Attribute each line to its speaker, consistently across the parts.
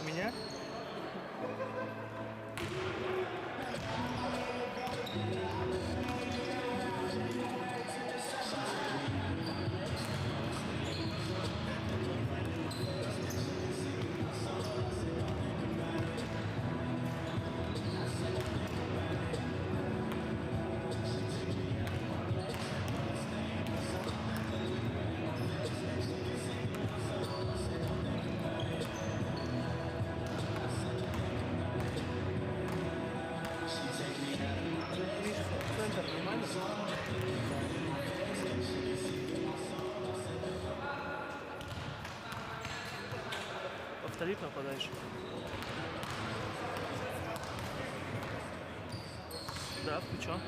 Speaker 1: Меня? Повтори, попадаешь. Да, включен.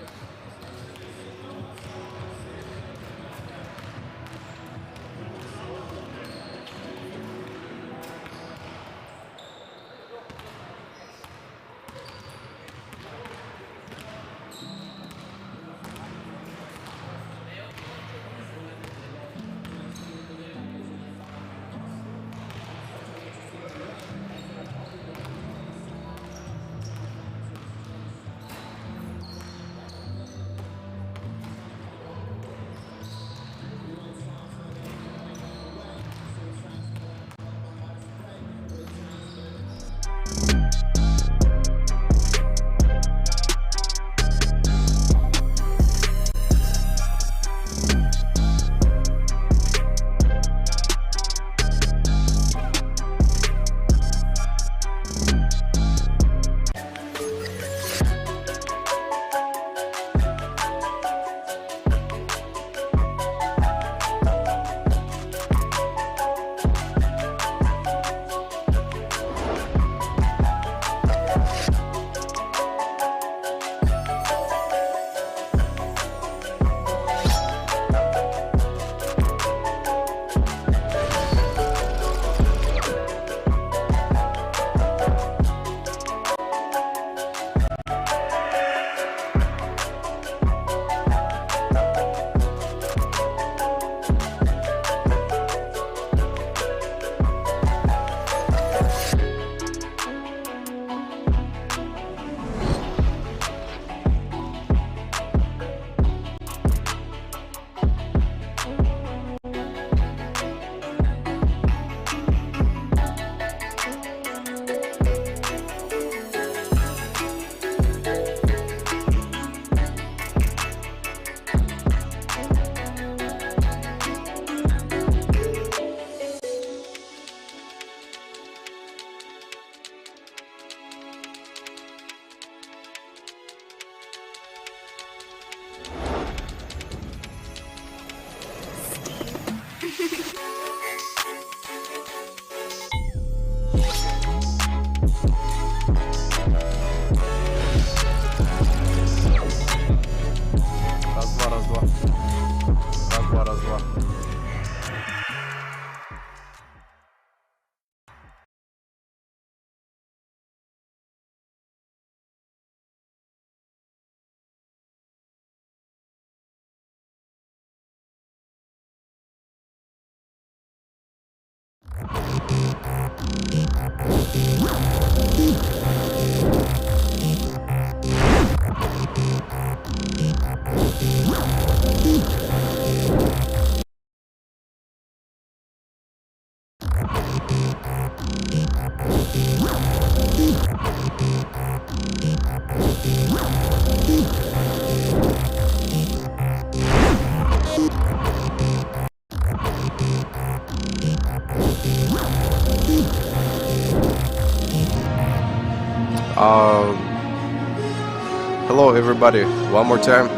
Speaker 2: Hello everybody, one more time.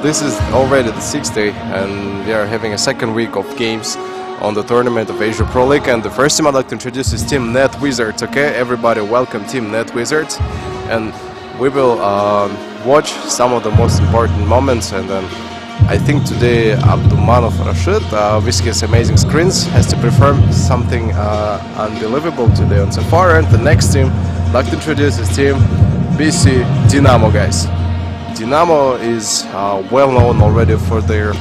Speaker 2: This is already the 6th day and we are having a second week of games on the tournament of Asia Pro League, and the first team I'd like to introduce is Team Net Wizards. Okay, everybody welcome Team Net Wizards, and we will watch some of the most important moments. And then I think today Abdulmanov Rashid with his amazing screens has to perform something unbelievable today on Safari. And the next team I'd like to introduce is Team BC Dinamo, guys. Dinamo is well known already for their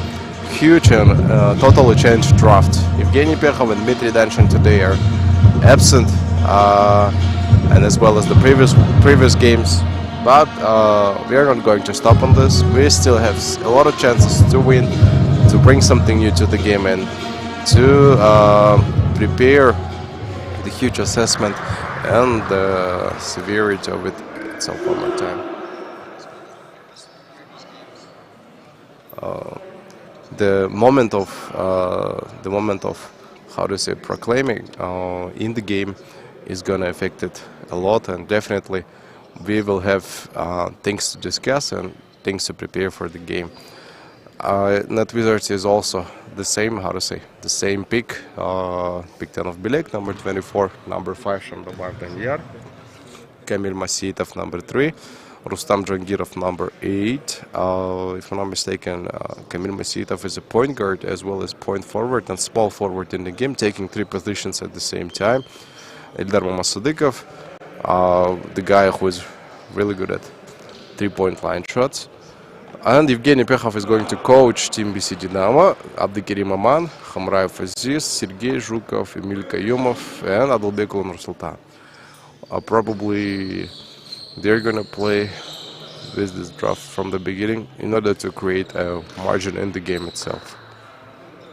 Speaker 2: huge and totally changed draft. Evgeny Pekhov and Dmitry Danshin today are absent, and as well as the previous games. But we are not going to stop on this. We still have a lot of chances to win, to bring something new to the game, and to prepare the huge assessment and the severity of it itself one more time. The moment of how to say proclaiming in the game is gonna affect it a lot, and definitely we will have things to discuss and things to prepare for the game. Net Wizards is also the same, how to say, the same pick. Pick 10 of Bilek, number 24, number 5 Shambabar Danyar, Kamil Masitov, number 3, Rustam Jangirov, number 8. If I'm not mistaken, Kamil Masitov is a point guard as well as point forward and small forward in the game, taking 3 positions at the same time. Eldar Mamasudikov, the guy who is really good at 3-point line shots. And Evgeny Pekhov is going to coach Team BC Dinamo. Abdikirim Aman, Khamraev Aziz, Sergey Zhukov, Emil Kayumov, and Adalbekul Nursultan. Probably they're gonna play with this draft from the beginning in order to create a margin in the game itself.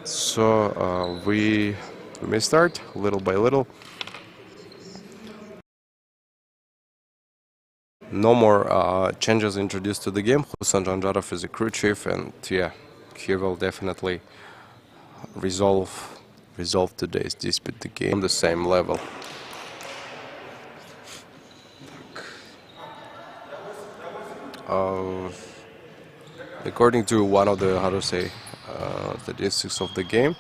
Speaker 2: So we may start little by little. No more changes introduced to the game. Husan Janjarov is a crew chief, and yeah, he will definitely resolve today's dispute the game on the same level. According to one of the statistics of the game,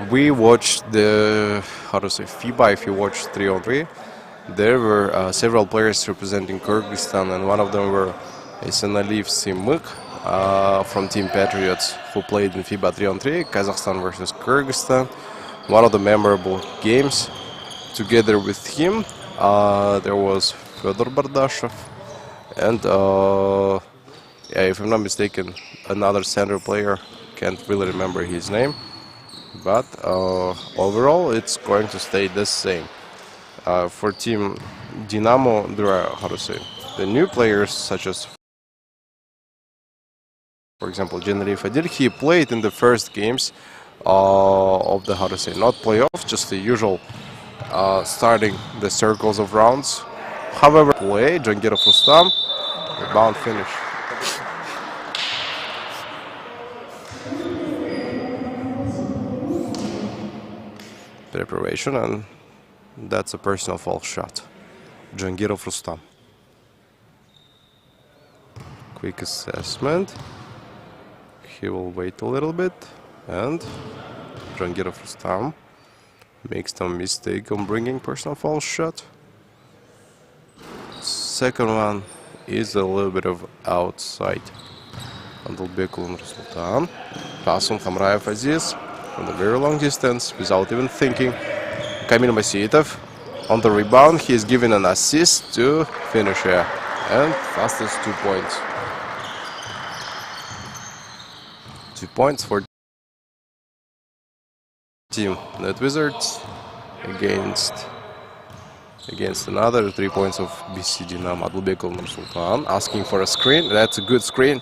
Speaker 2: we watched the FIBA. If you watch 3-on-3, there were several players representing Kyrgyzstan, and one of them were Esenaliyev Simyk from Team Patriots, who played in FIBA 3-on-3, Kazakhstan versus Kyrgyzstan. One of the memorable games. Together with him, there was Fedor Bardashev, and if I'm not mistaken, another center player. Can't really remember his name, but overall it's going to stay the same. For Team Dinamo, there are, the new players, such as, for example, Generiv Adil. He played in the first games of the, not playoff, just the usual starting the circles of rounds. However, play, Jangirov Rustam, rebound finish. Preparation, and that's a personal foul shot. Jangirov Rustam. Quick assessment. He will wait a little bit, and Jangirov Rustam makes some mistake on bringing personal foul shot. Second one is a little bit of outside. Adalbekul Nursultan. Pass on Khamraev Aziz from a very long distance without even thinking. Kamil Masitov on the rebound. He is given an assist to finish here, and fastest 2 points. 2 points for Team Net Wizards against another 3 points of BC Dinamo. Adalbekul Nursultan asking for a screen. That's a good screen.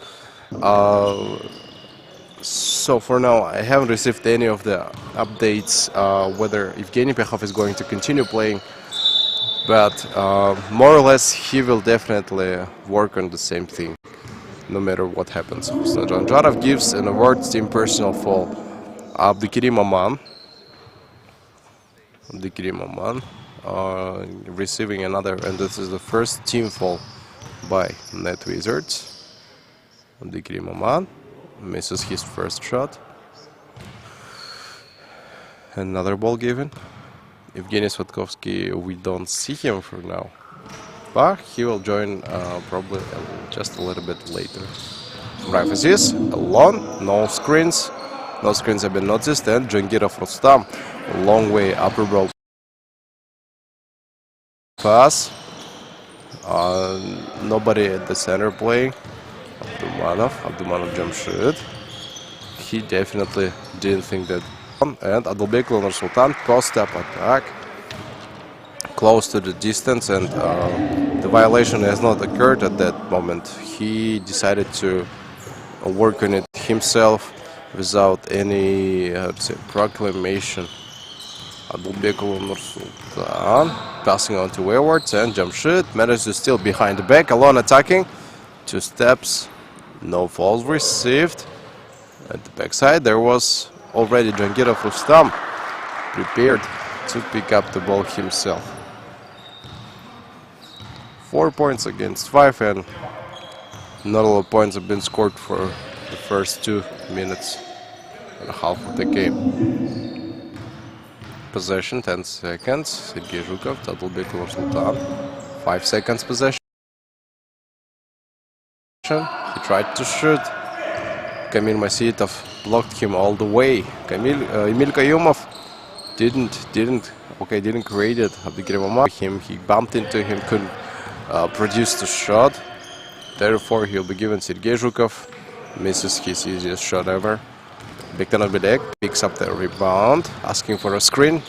Speaker 2: So for now, I haven't received any of the updates whether Evgeny Pekhov is going to continue playing, but more or less he will definitely work on the same thing, no matter what happens. So Janjarov gives an award team personal foul. Abdikirim Aman receiving another, and this is the first team fall by Net Wizards. Dinamo misses his first shot. Another ball given. Evgeny Svatkovsky, we don't see him for now, but he will join probably just a little bit later. Privacies alone, no screens. No screens have been noticed, and Jangirov Rustam, long way upper ball pass. Nobody at the center playing. Abdumanov Jamshid. He definitely didn't think that. And Adalbekov Nursultan post-up attack close to the distance, and the violation has not occurred at that moment. He decided to work on it himself without any proclamation. Adalbekov Nursultan passing on to wayward, and Jamshid manages to still behind the back, alone attacking. 2 steps, no falls received. At the backside there was already Jangirov Rustam prepared to pick up the ball himself. 4 points against 5, and not a lot of points have been scored for the first 2 minutes and a half of the game. Possession 10 seconds. Sergei Zhukov, Adalbekov Sultan. 5 seconds possession. He tried to shoot. Kamil Masitov blocked him all the way. Emil Kayumov didn't create it. He bumped into him, couldn't produce the shot. Therefore, he'll be given Sergei Zhukov. Misses his easiest shot ever. Biktanov Bilek picks up the rebound, asking for a screen.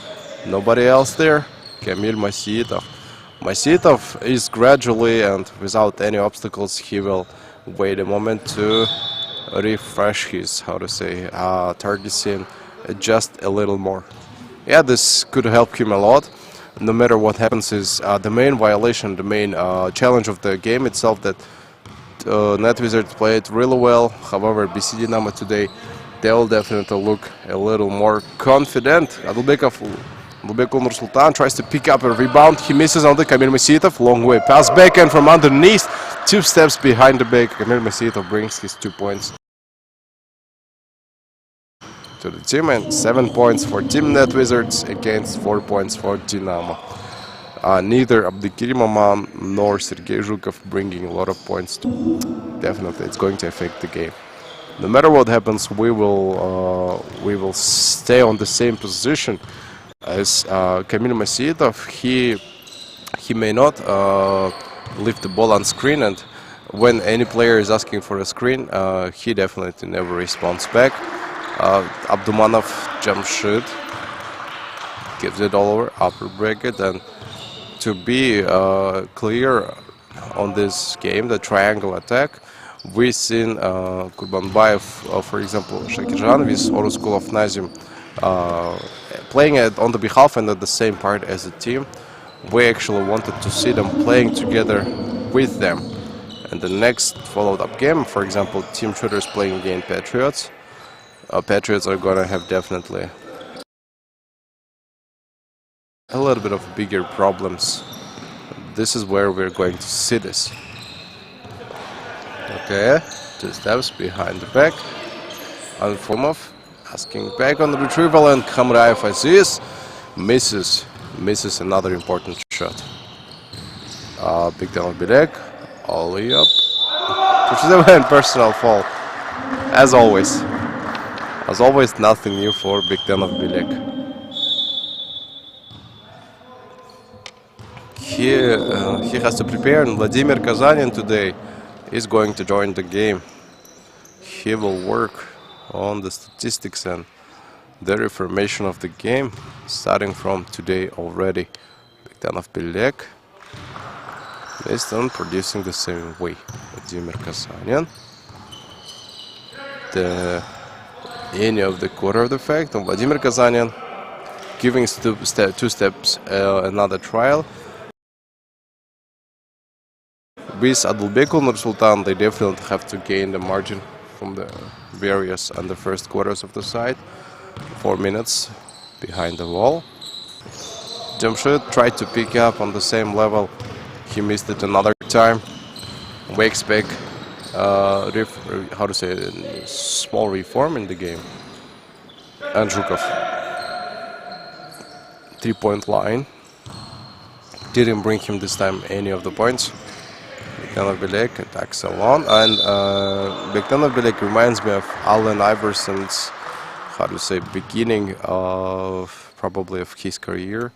Speaker 2: Nobody else there. Kamil Masitov. Masitov is gradually and without any obstacles, he will wait a moment to refresh his, target scene just a little more. Yeah, this could help him a lot. No matter what happens, is the main violation, the main challenge of the game itself, that Net Wizards played really well. However, BC Dinamo today, they'll definitely look a little more confident. Adalbekov Nursultan tries to pick up a rebound. He misses on the Kamil Masitov. Long way pass back, and from underneath, 2 steps behind the back, Kamil Masitov brings his 2 points to the team, and 7 points for Team Net Wizards against 4 points for Dinamo. Neither Abdikirim Aman nor Sergei Zhukov bringing a lot of points. Definitely, it's going to affect the game. No matter what happens, we will stay on the same position as Kamil Masitov. He may not leave the ball on screen, and when any player is asking for a screen, he definitely never responds back. Abdumanov Jamshid gives it all over upper bracket, and to be clear on this game, the triangle attack, we've seen Kurbanbayev, for example, Shakirjan with Oruskulov Nazim playing on the behalf and at the same part as a team. We actually wanted to see them playing together with them. And the next followed-up game, for example, Team Shooters playing against Patriots. Patriots are going to have definitely a little bit of bigger problems. This is where we're going to see this. Okay, 2 steps behind the back. Alfomov asking back on the retrieval, and Khamraev Aziz misses another important shot. Big down of Bilek, all the way up. And personal foul. As always, nothing new for Big Dan of Bilek. He has to prepare, and Vladimir Kazanin today is going to join the game. He will work on the statistics and the reformation of the game starting from today already. Big Dan of Bilek is on producing the same way. Vladimir Kazanin. The end of the quarter of the fact of Vladimir Kazanin giving 2 steps another trial. With Adalbekov Nursultan, they definitely have to gain the margin from the various and the first quarters of the side. 4 minutes behind the wall. Jamshid tried to pick up on the same level. He missed it another time. Wakes back. How to say it? Small reform in the game. And Zhukov. 3-point line. Didn't bring him this time any of the points. Bektanov Bilek attacks alone. And Bektanov Bilek reminds me of Allen Iverson's, how to say, beginning of probably of his career.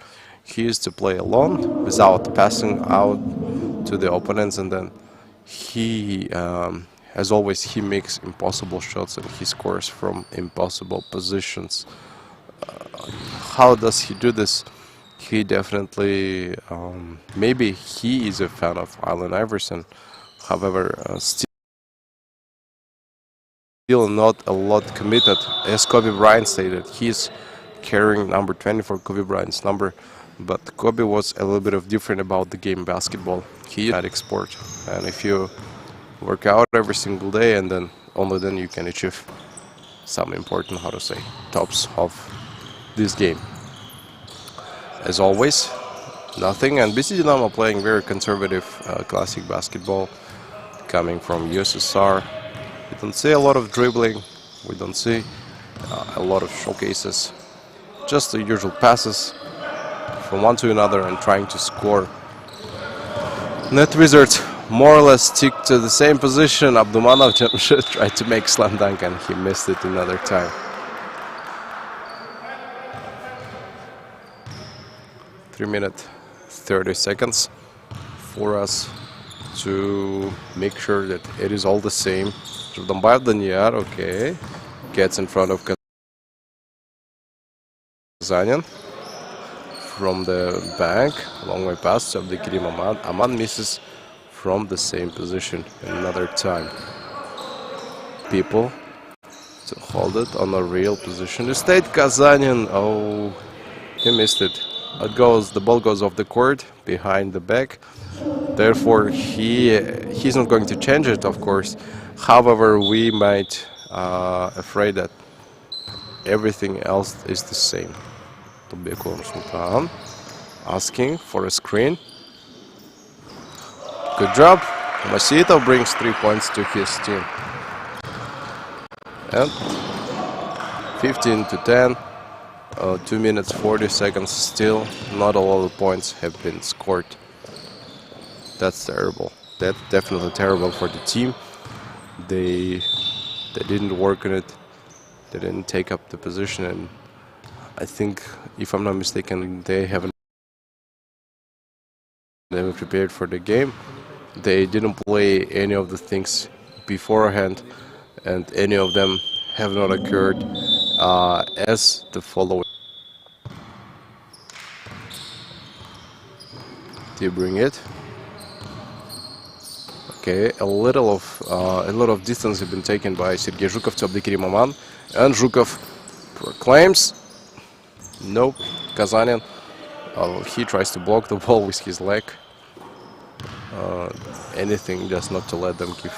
Speaker 2: He used to play alone without passing out to the opponents, and then he, as always, he makes impossible shots and he scores from impossible positions. How does he do this? He definitely, maybe he is a fan of Allen Iverson. However, still not a lot committed. As Kobe Bryant stated, he's carrying number 24, Kobe Bryant's number. But Kobe was a little bit of different about the game basketball. He had sport, and if you work out every single day, and then only then you can achieve some important, how to say, tops of this game. As always, nothing, and BC Dinamo playing very conservative classic basketball, coming from USSR. We don't see a lot of dribbling, we don't see a lot of showcases, just the usual passes from one to another and trying to score. Net Wizards more or less stick to the same position. Abdumanov tried to make slam dunk and he missed it another time. 3 minutes 30 seconds for us to make sure that it is all the same. Jurdombayev Daniyar, okay, gets in front of Kazanin. From the back, long way pass to Abdulkarim Ahmad. Ahmad misses from the same position another time. People to hold it on a real position. State Kazanin, oh, he missed it. The ball goes off the court behind the back. Therefore, he's not going to change it, of course. However, we might afraid that everything else is the same. Sultan asking for a screen. Good job. Masitov brings 3 points to his team. And 15 to 10. 2 minutes 40 seconds still. Not a lot of points have been scored. That's terrible. That's definitely terrible for the team. They didn't work on it. They didn't take up the position, and I think, if I'm not mistaken, they haven't been prepared for the game. They didn't play any of the things beforehand, and any of them have not occurred as the following. They bring it. Okay, a lot of distance has been taken by Sergei Zhukov to Abdulkarim Ahmad, and Zhukov proclaims. Nope, Kazanin, he tries to block the ball with his leg. Anything just not to let them give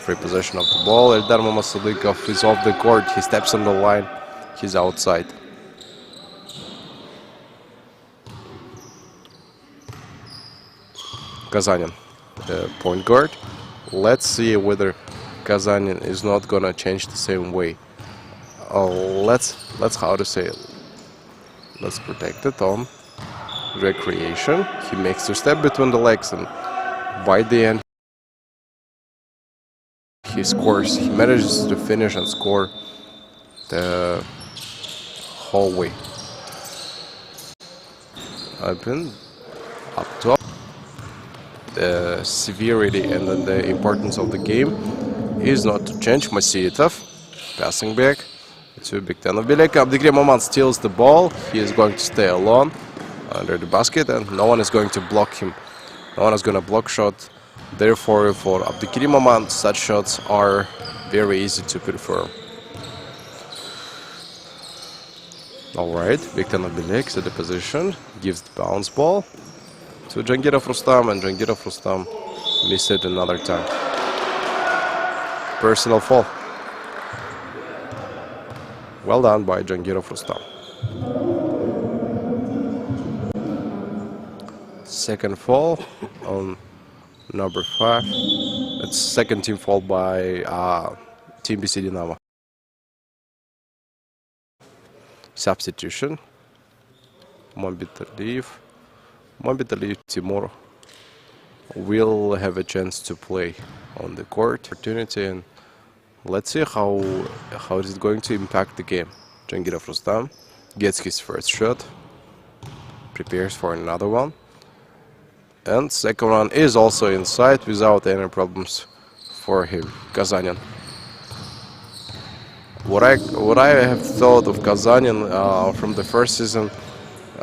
Speaker 2: free possession of the ball. Eldar Mamasadikov is off the court, he steps on the line, he's outside. Kazanin, the point guard. Let's see whether Kazanin is not gonna change the same way. Let's how to say it. Let's protect it on recreation. He makes a step between the legs, and by the end he scores. He manages to finish and score the whole way. Open up top. The severity and then the importance of the game is not to change. Masitov passing back to Bektanov Bilek. Abdulkarim Ahmad steals the ball. He is going to stay alone under the basket, and no one is going to block him. No one is going to block shot. Therefore, for Abdulkarim Ahmad, such shots are very easy to perform. Alright, Bektanov Bilek to the position, gives the bounce ball to Jangirov Rustam, and Jangirov Rustam missed it another time. Personal foul. Well done by Jangirov Rustam. second foul on number 5. It's second team foul by Team BC Dinamo. Substitution. Mombitaliv Timur will have a chance to play on the court. Opportunity, and let's see how is it going to impact the game. Jangirov Rustam gets his first shot, prepares for another one, and second one is also inside without any problems for him. Kazanin. What I have thought of Kazanin from the first season,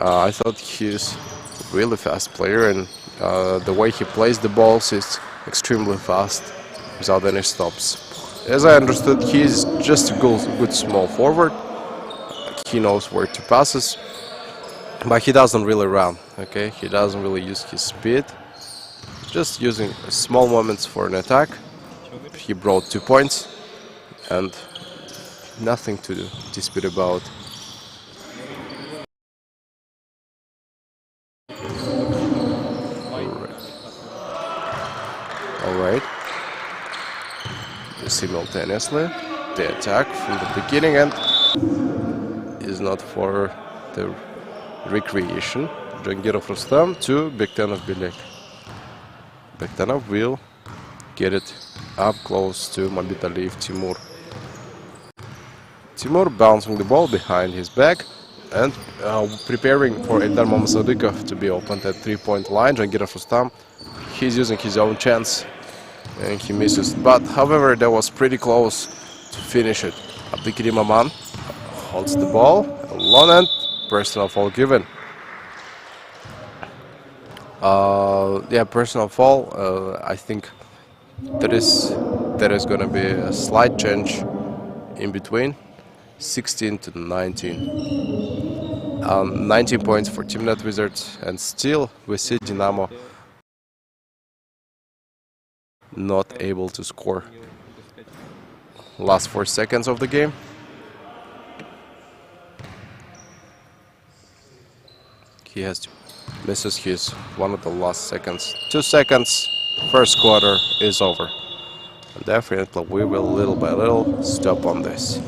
Speaker 2: I thought he's a really fast player, and the way he plays the balls is extremely fast without any stops. As I understood, he's just a good small forward. He knows where to passes, but he doesn't really run. Okay, he doesn't really use his speed. Just using small moments for an attack. He brought 2 points, and nothing to dispute about. Alright. Simultaneously, the attack from the beginning and is not for the recreation. Jangirov Rustam to Bektanov Bilek. Bektanov will get it up close to Mombitaliv Timur. Timur bouncing the ball behind his back and preparing for Eldar Mamsadikov to be opened at 3-point line. Jangirov Rustam, he's using his own chance and he misses. But however, that was pretty close to finish it. Abdikarim Aman holds the ball alone and personal foul given. Yeah, personal foul. I think there is gonna be a slight change in between. 16 to 19. 19 points for Team Net Wizards, and still we see Dinamo not able to score. Last 4 seconds of the game. He misses his one of the last seconds. 2 seconds. First quarter is over. And definitely we will little by little stop on this.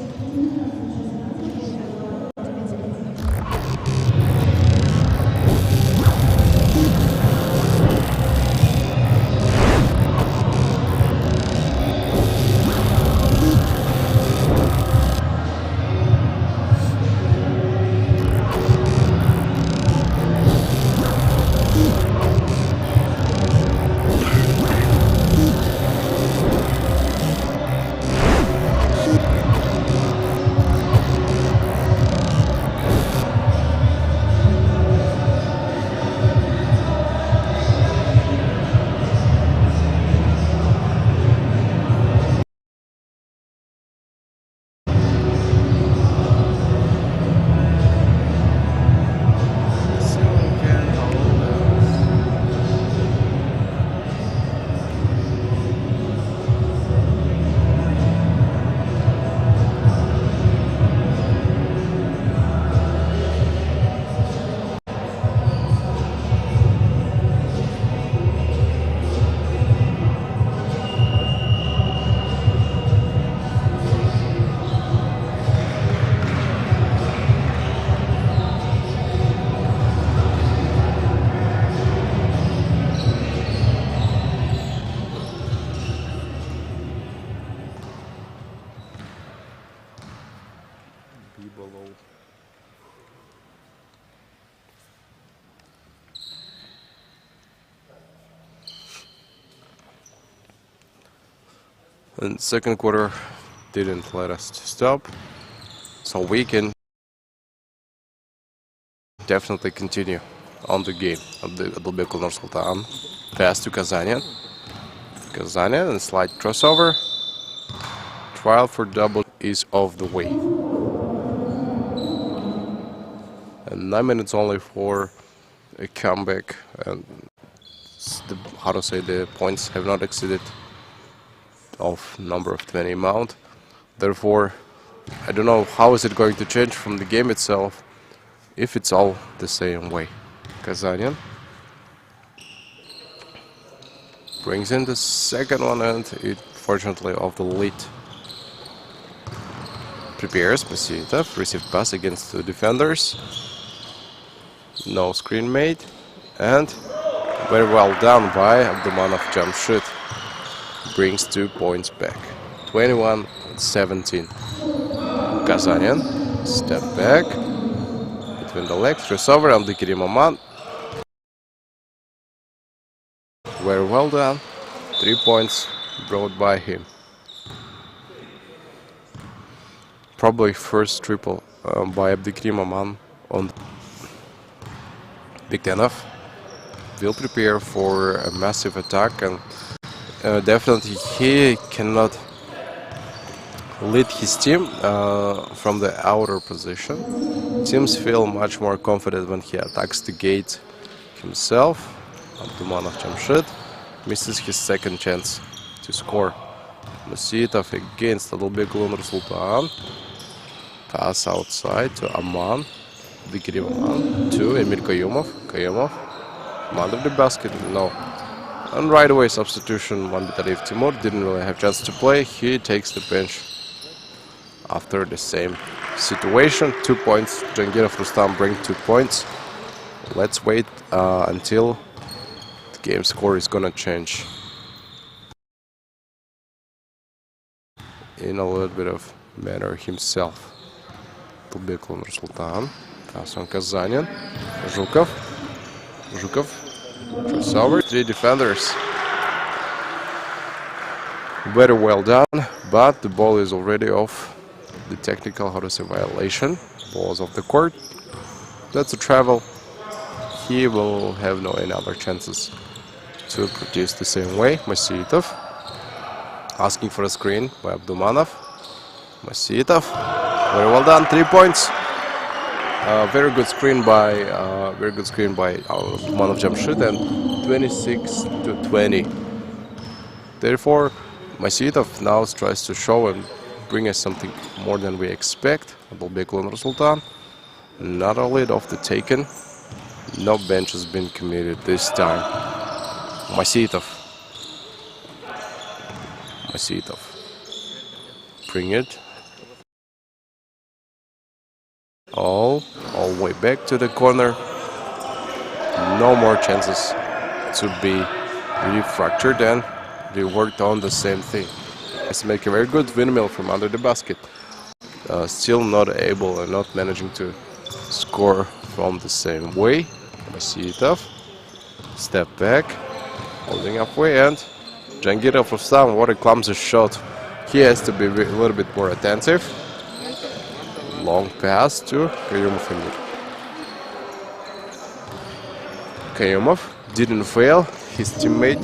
Speaker 2: And second quarter didn't let us stop, so we can definitely continue on the game. Abdelbek Nursultan pass to Kazanin. Kazanin and slight crossover. Trial for double is off the way. And 9 minutes only for a comeback, and the points have not exceeded of number of 20 amount. Therefore, I don't know how is it going to change from the game itself if it's all the same way. Kazanin Brings in the second one and it fortunately off the lead. Prepares, Masitov, received pass against the defenders. No screen made. And very well done by Abdumanov Jamshid. Brings 2 points back. 21-17. Kazanian, step back. Between the legs, crossover and Abdukerim Aman. Very well done. 3 points brought by him. Probably first triple by Abdukerim Aman on Bigdanov. Will prepare for a massive attack, and definitely he cannot lead his team from the outer position. Teams feel much more confident when he attacks the gate himself. Abdumanov Jamshid misses his second chance to score. Masitov against Adalbekul Nursultan. Pass outside to Aman. Abdukerim Aman to Emil Kayumov. Kayumov. Under the basket, no. And right away substitution, Manbitaliyev Timur didn't really have chance to play. He takes the bench after the same situation. 2 points. Jangirov Rustam bring 2 points. Let's wait until the game score is gonna change in a little bit of manner himself. Adalbekul Nursultan. Pass on Kazanian. Zhukov. Zhukov. Crossover. 3 defenders. Very well done, but the ball is already off the technical, how to say, violation. Ball is off the court. That's a travel. He will have no any other chances to produce the same way. Masitov asking for a screen by Abdumanov. Masitov, very well done. 3 points. Very good screen by Abdumanov Jamshid, and 26-20. Therefore, Masitov now tries to show and bring us something more than we expect. Adalbekul Nursultan, not a lead off the taken. No bench has been committed this time. Masitov. Masitov. Bring it. All the way back to the corner. No more chances to be refractured and reworked on the same thing. Let's make a very good windmill from under the basket. Still not able and not managing to score from the same way. Masitov. Step back. Holding halfway, and Jangirov Rustam, what a clumsy shot. He has to be a little bit more attentive. Long pass to Kayumov. Kayumov didn't fail his teammate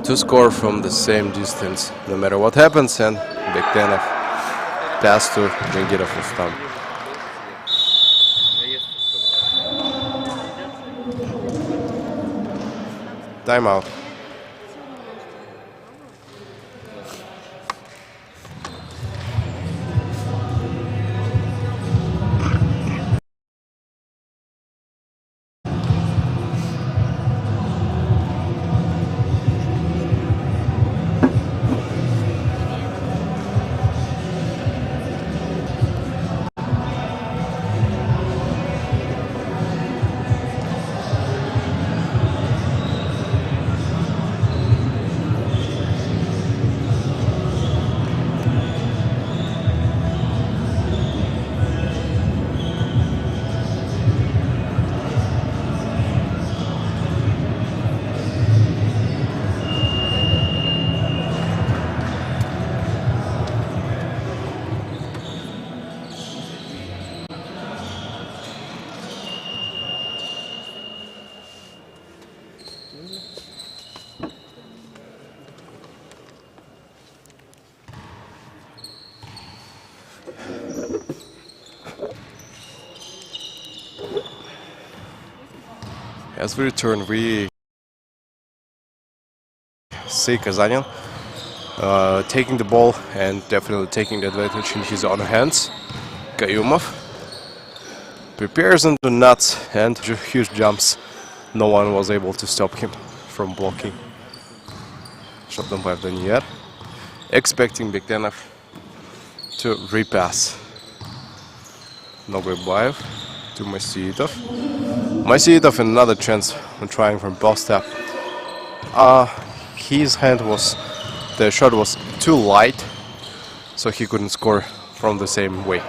Speaker 2: to score from the same distance, no matter what happens, and Bektenov pass to Jangirov Rustam. Timeout. As we return, we see Kazanian taking the ball and definitely taking the advantage in his own hands. Kayumov prepares into nuts and huge jumps. No one was able to stop him from blocking. Shabdanbayev Daniel. Expecting Bektenov to repass. Nogoybayev to Masitov. Masitov another chance on trying from post up. His hand was, the shot was too light, so he couldn't score from the same way.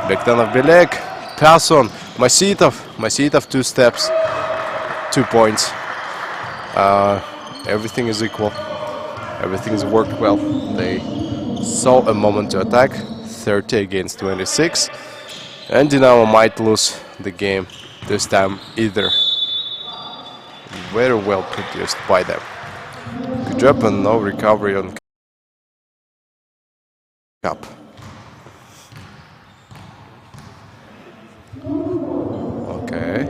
Speaker 2: Bektenov Belek, pass on Masitov. Masitov 2 steps, 2 points. Everything is equal. Everything's worked well. They saw a moment to attack. 30 against 26. And Dinamo might lose the game this time either. Very well produced by them. Good job and no recovery on cup. Okay.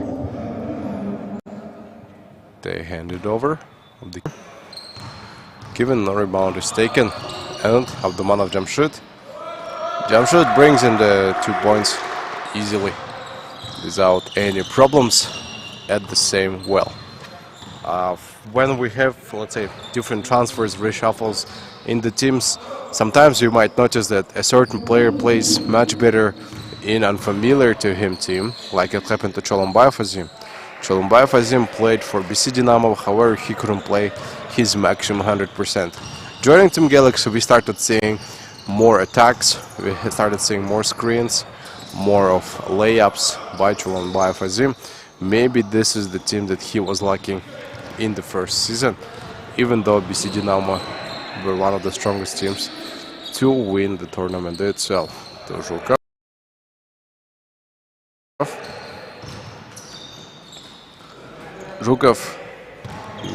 Speaker 2: They hand it over. Given no rebound is taken, and Abdumanov Jamshid. Jamshid brings in the 2 points easily, without any problems, at the same well. When we have, let's say, different transfers, reshuffles in the teams, sometimes you might notice that a certain player plays much better in unfamiliar to him team, like it happened to Cholombayev Azim. Cholombayev Azim played for BC Dinamo, however he couldn't play his maximum 100%. Joining Team Galaxy, we started seeing more attacks, we started seeing more screens, more of layups by Cholombayev Azim. Maybe this is the team that he was lacking in the first season, even though BC Dinamo were one of the strongest teams to win the tournament itself. Zhukov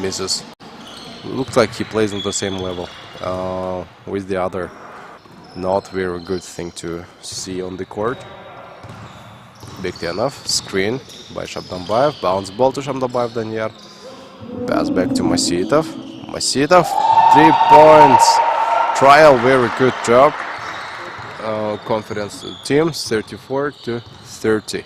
Speaker 2: misses. Looks like he plays on the same level with the other not very good thing to see on the court. Bektenov, screen by Shabdanbayev, bounce ball to Shabdanbayev Daniel. Pass back to Masitov. Masitov, 3 points. Trial, very good job. Confidence to the team, 34 to 30.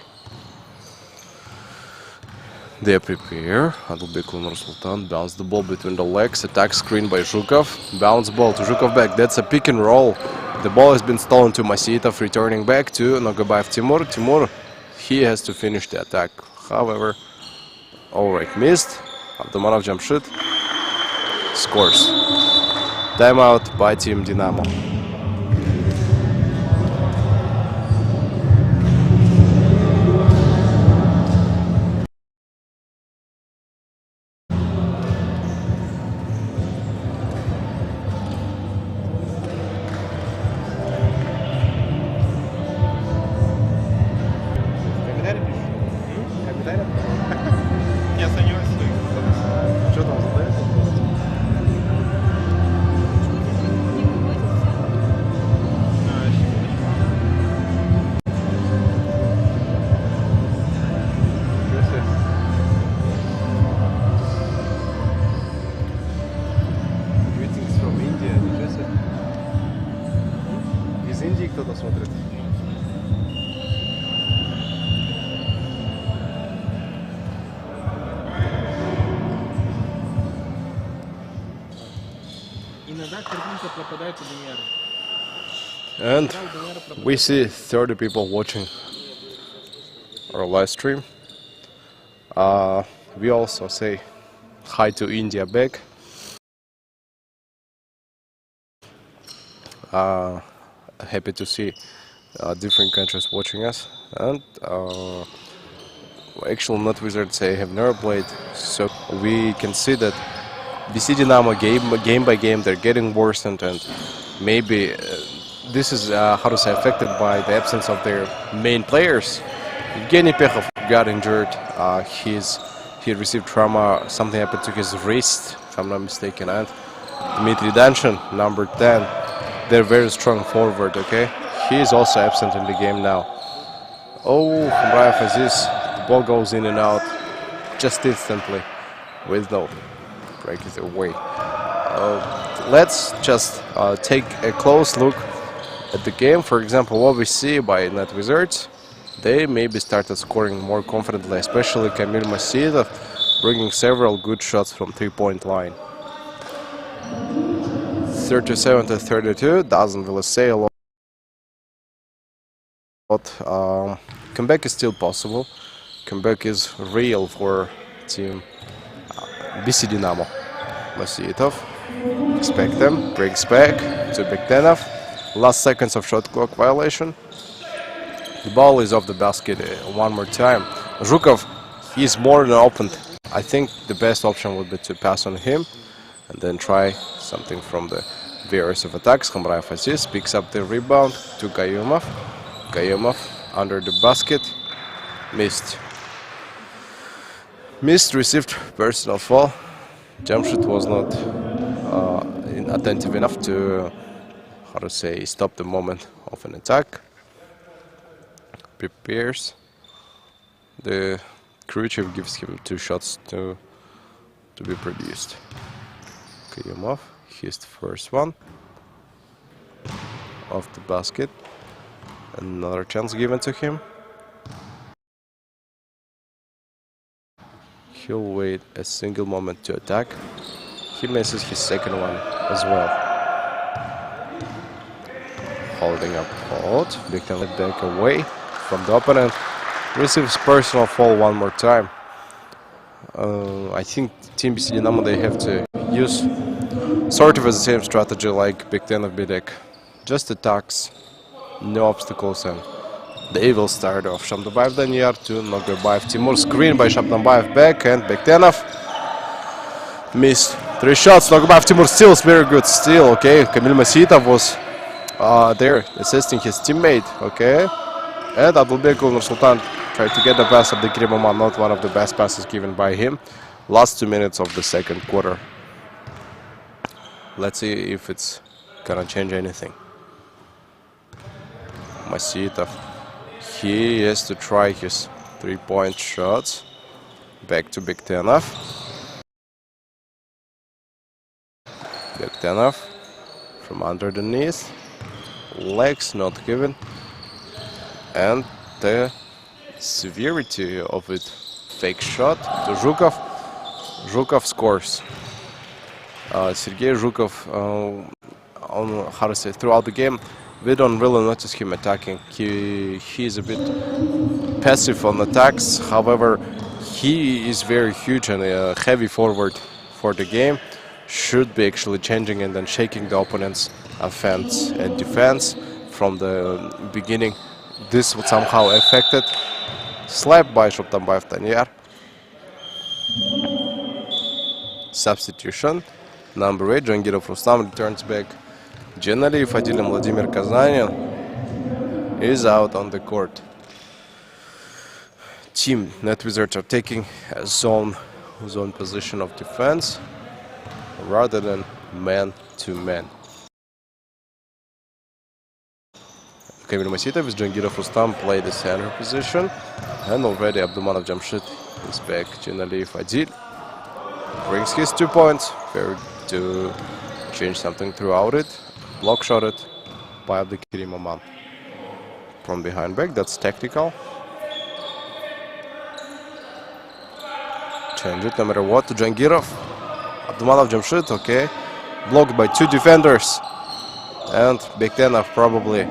Speaker 2: They prepare. Adulbekul Nursultan bounce the ball between the legs. Attack screen by Zhukov. Bounce ball to Zhukov back. That's a pick and roll. The ball has been stolen to Masitov, returning back to Nogobayev Timur. Timur, he has to finish the attack. However, alright, missed. Abdumanov Jamshid scores. Timeout by Team Dinamo.
Speaker 1: Я сомневаюсь.
Speaker 2: Что там задает? Greetings from India. Из Индии кто-то смотрит. And we see 30 people watching our live stream. We also say hi to India back. Happy to see different countries watching us. And actually, not Wizards say have never played, so we can see that BC Dinamo game by game they're getting worse, and maybe this is how to say affected by the absence of their main players. Evgeny Pekhov got injured. He received trauma. Something happened to his wrist, if I'm not mistaken. And Dmitry Danshin, number 10, they're very strong forward. Okay, he is also absent in the game now. Oh, Khamraev Aziz, the ball goes in and out just instantly with no break it away. Let's just take a close look at the game. For example, what we see by Net Wizards, they maybe started scoring more confidently, especially Kamil Masitov. bringing several good shots from 3-point line. 37-32, doesn't really say a lot. Comeback is still possible. Comeback is real for team BC Dinamo. Masitov, expect them, brings back to Bektenov. Last seconds of shot clock violation. The ball is off the basket one more time. Zhukov is more than opened. I think the best option would be to pass on him and then try something from the various of attacks. Khamraev assist, picks up the rebound to Gayumov. Gayumov under the basket, missed. Missed, received personal foul. Jamshid was not attentive enough to, stop the moment of an attack. Prepares. The crew chief gives him 2 shots to be produced. Kayumov, he's the first one. Off the basket. Another chance given to him. He'll wait a single moment to attack. He misses his second one as well. Holding up hold. Victor back away from the opponent. Receives personal foul one more time. I think Team BC Dinamo, they have to use sort of the same strategy like Big Ten of Bidek. Just attacks, no obstacles, and they will start off. Shamdabayev Danyar to Nogobayev Timur. Screen by Shamdabayev back and Bektenov. Missed. 3 shots. Nogobayev Timur still very good. Still okay. Kamil Masitov was there assisting his teammate. Okay. And Abdulbekul Nursultan tried to get the pass of the Kirimama. Not one of the best passes given by him. Last 2 minutes of the second quarter. Let's see if it's gonna change anything. Masitov. He has to try his 3-point shots. Back to Bektenov. Bektenov from underneath. Legs not given. And the severity of it. Fake shot to Zhukov. Zhukov scores. Sergei Zhukov, throughout the game, we don't really notice him attacking. He is a bit passive on attacks. However, he is very huge and a heavy forward for the game. Should be actually changing and then shaking the opponent's offense and defense from the beginning. This would somehow affect it. Slap by Shamdabayev Danyar. Substitution. Number 8, Jangirov Rustam returns back. Generally, Fadilim Vladimir Kazanin is out on the court. Team Net Wizards are taking a zone position of defense rather than man-to-man. Kamil Masitov with Jangirov Rustam play the center position, and already Abdulmanov Jamshid is back. Generally, Fadil brings his 2 points. Very to change something throughout it. Block shot it by Abdulkarim Aman. From behind back, that's tactical. Change it no matter what to Jangirov. Abdulmanov Jamshid, okay. Blocked by 2 defenders. And Bektenov probably,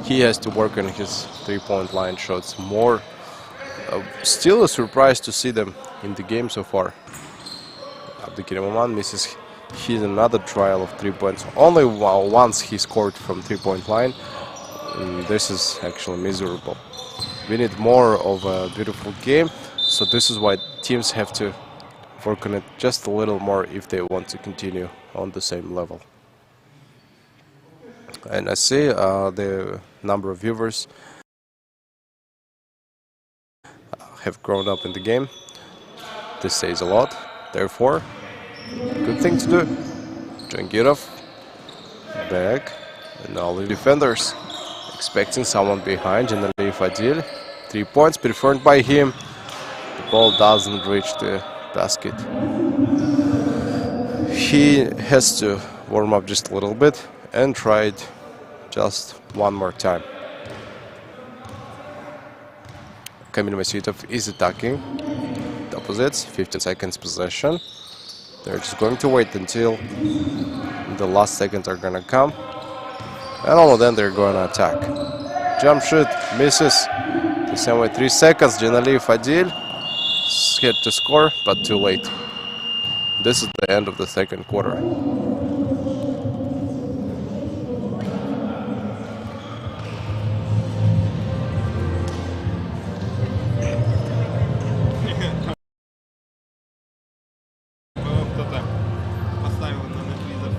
Speaker 2: he has to work on his 3-point line shots more. Still a surprise to see them in the game so far. Abdulkarim Aman misses his another trial of 3 points. Only once he scored from 3-point line. This is actually miserable. We need more of a beautiful game. So this is why teams have to work on it just a little more if they want to continue on the same level. And I see the number of viewers have grown up in the game. This says a lot. Therefore, good thing to do. Jangirov back, and all the defenders expecting someone behind. Generally Fadil, 3 points preferred by him. The ball doesn't reach the basket. He has to warm up just a little bit and try it just one more time. Kamil Masitov is attacking. The opposites. 15 seconds possession. They're just going to wait until the last seconds are gonna come. And all of them they're going to attack. Jump shoot misses. The same way 3 seconds. Genali Fadil scared to score, but too late. This is the end of the second quarter.
Speaker 1: Кто-то поставил на визор.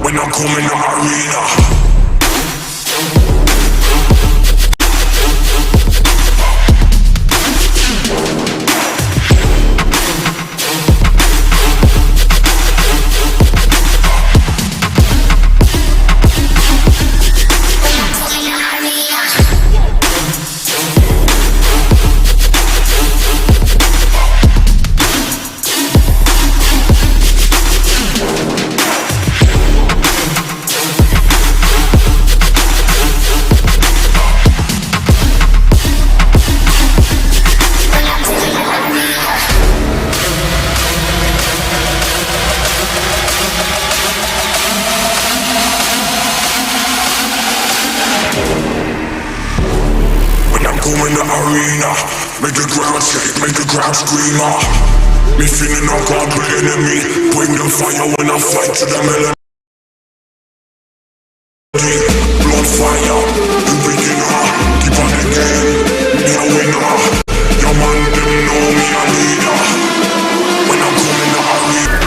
Speaker 3: When I come in the arena. In the arena, make the ground shake, make the crowd scream. Me feeling no complete enemy. Bring the fire when I fight to the melody. Blood fire, the beginner, keep on the game, me a winner. Your man them know me a leader. When I'm coming the arena.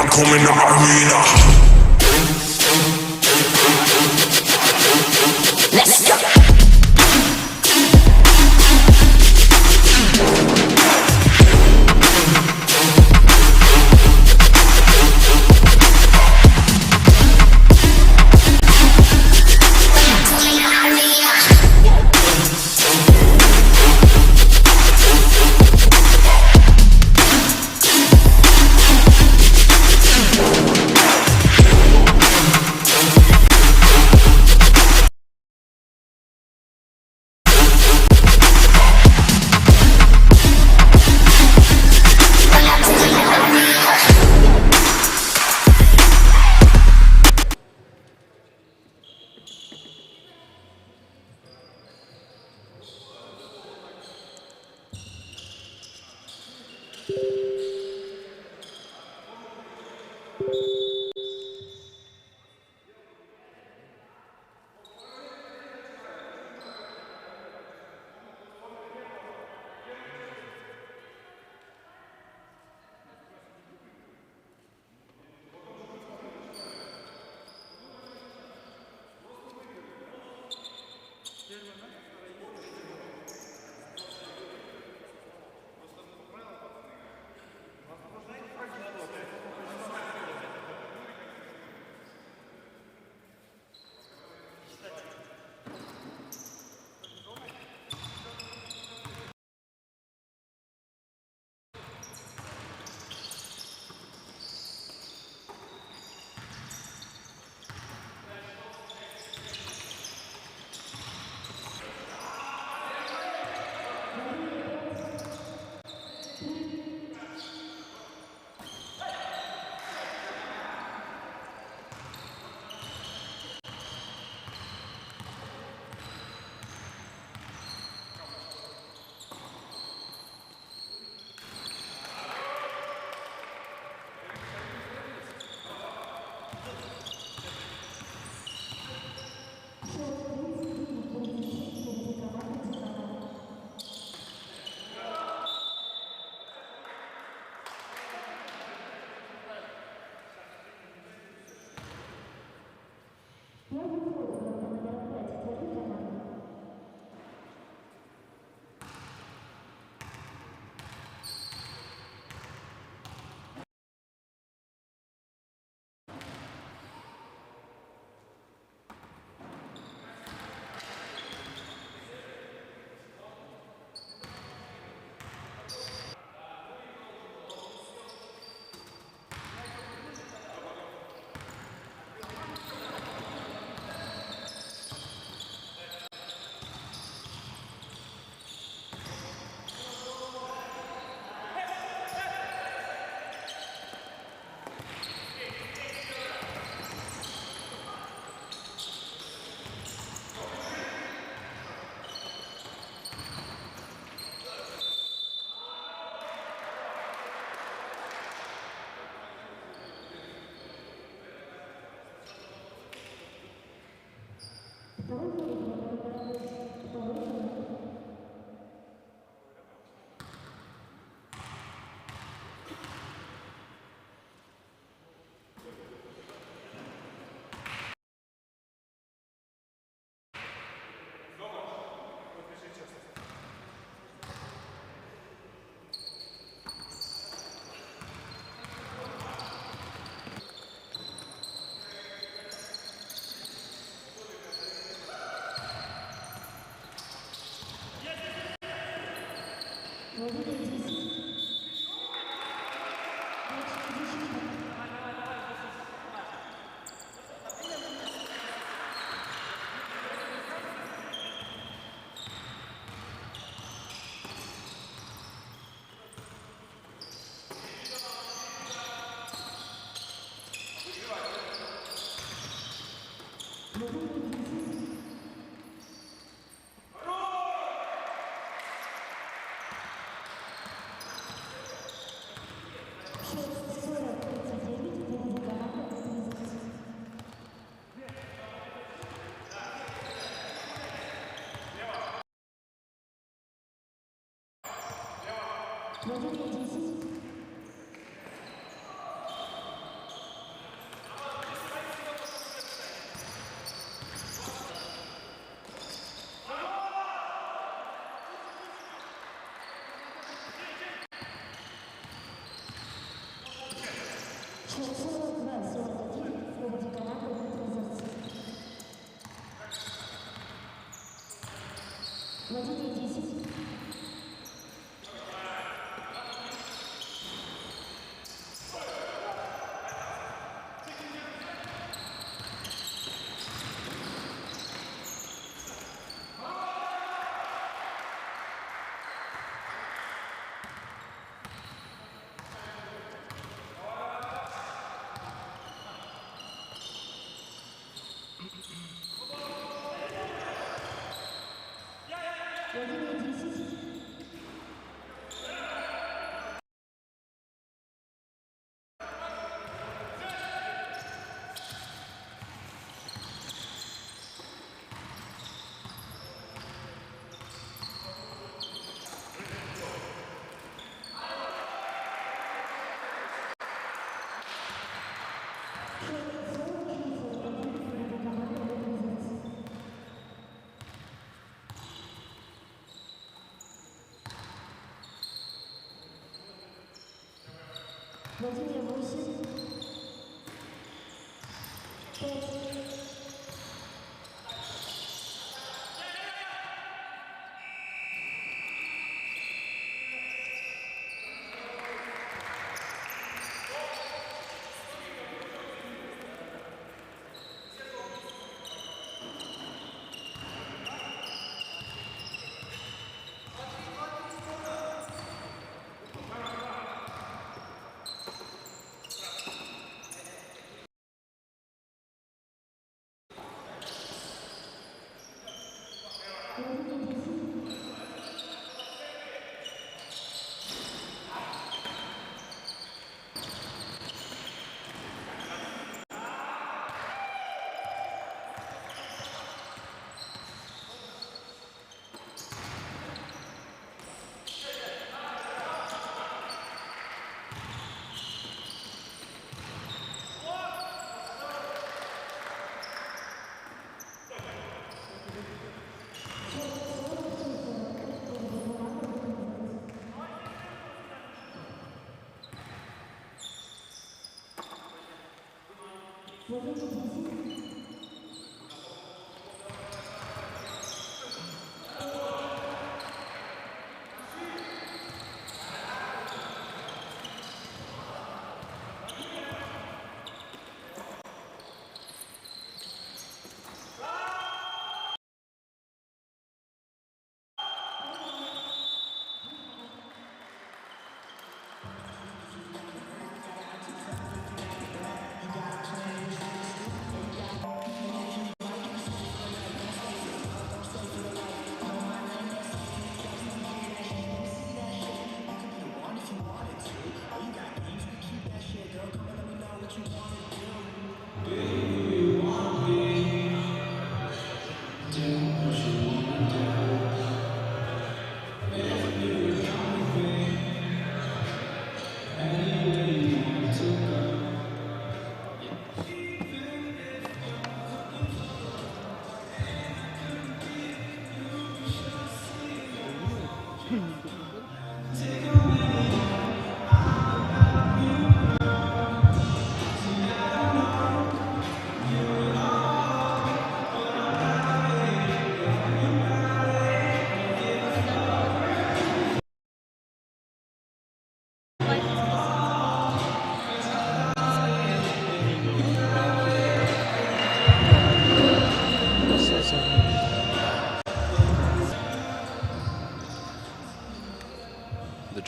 Speaker 3: Come in the arena. Let's go.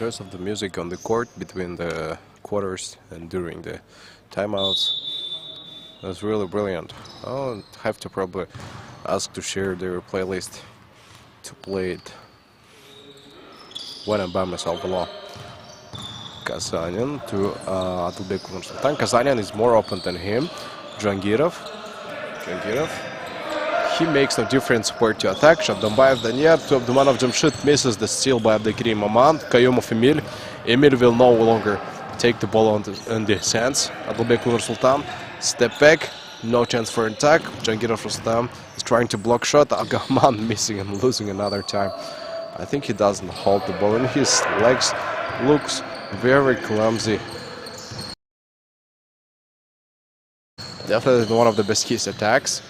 Speaker 2: choice of the music on the court between the quarters and during the timeouts was really brilliant. I'll have to probably ask to share their playlist to play it when I'm by myself alone. Kasanin to Adılbek Nursultan. Kasanin is more open than him. Jangirov. He makes no difference where to attack. Shabdambayev Daniel to Abdumanov Jamshid misses the steal by Abdulkarim Aman. Kayumov Emil. Emil will no longer take the ball in his hands. Adılbek Nursultan. Step back. No chance for attack. Jangirov Rustam is trying to block shot. Agaman missing and losing another time. I think he doesn't hold the ball in his legs. Looks very clumsy. Definitely one of the best his attacks.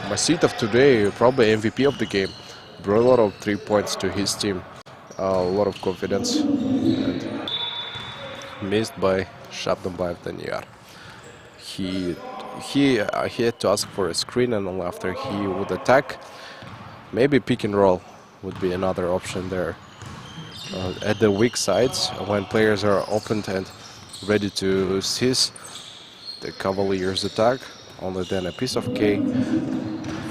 Speaker 2: Masitov today, probably MVP of the game. Brought a lot of 3 points to his team. A lot of confidence. And missed by Shabdambayev Danyar. He had to ask for a screen, and after he would attack, maybe pick and roll would be another option there. At the weak sides, when players are opened and ready to seize the Cavaliers' attack, only then a piece of cake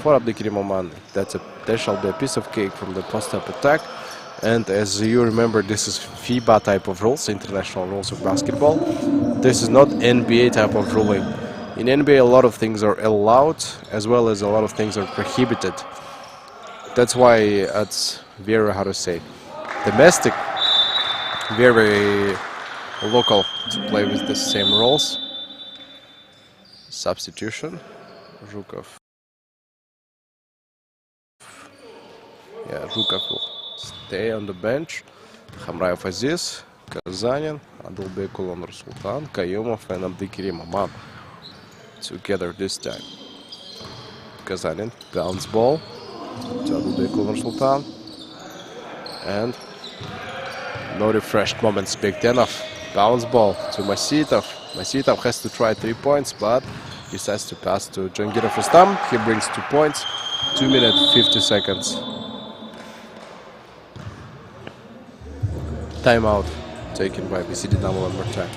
Speaker 2: for Abdulkarim Aman. That shall be a piece of cake from the post-up attack. And as you remember, this is FIBA type of rules, international rules of basketball. This is not NBA type of ruling. In NBA, a lot of things are allowed, as well as a lot of things are prohibited. That's why it's very, how to say, domestic, very local to play with the same rules. Substitution. Zhukov. Yeah, Zhukov will stay on the bench. Hamrayev Aziz, Kazanin, Adılbek Nursultan, Kayumov and Abdulkarim Aman together this time. Kazanin, bounce ball to Adılbek Nursultan. And no refreshed moments. Bektenov, bounce ball to Masitov. Masitov has to try 3 points, but he decides to pass to Jangirov Rustam. He brings 2 points, 2 minutes 50 seconds. Timeout taken by BC Dinamo one more time.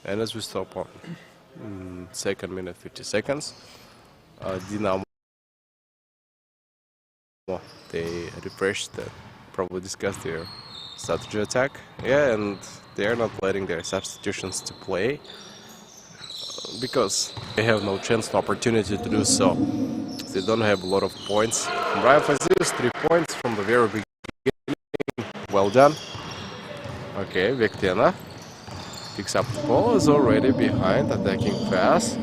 Speaker 2: And as we stop on second minute 50 seconds, Dinamo, they refreshed, probably discussed their strategy attack. Yeah, and they're not letting their substitutions to play because they have no chance, no opportunity to do so. They don't have a lot of points. Hamrayev Aziz, 3 points from the very beginning. Well done. Okay, Bektenov picks up the ball, is already behind, attacking pass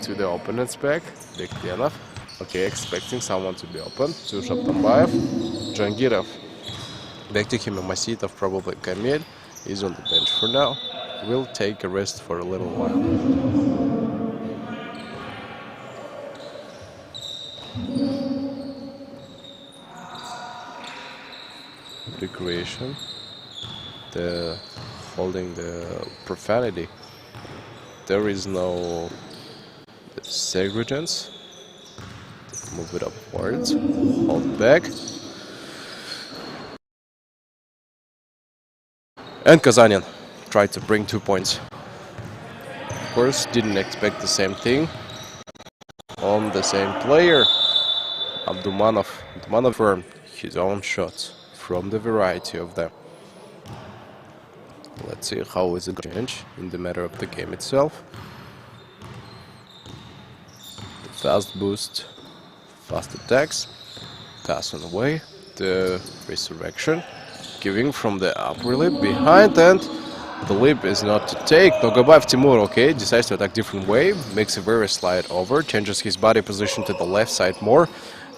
Speaker 2: to the opponent's back. Bektenov, okay, expecting someone to be open to Shabdambayev. Jangirov, back to him, Masitov, probably Kamil, is on the bench for now. Will take a rest for a little while. Recreation, the holding the profanity. There is no Segregence. Move it upwards. Hold back. And Kazanian tried to bring 2 points. Of course, didn't expect the same thing on the same player. Abdumanov earned his own shots from the variety of them. Let's see how is it change in the matter of the game itself. The fast boost, fast attacks, pass on away, the resurrection, giving from the upper lip behind, and the lip is not to take. Nogabayev Timur, okay, decides to attack different way, makes a very slide over, changes his body position to the left side more,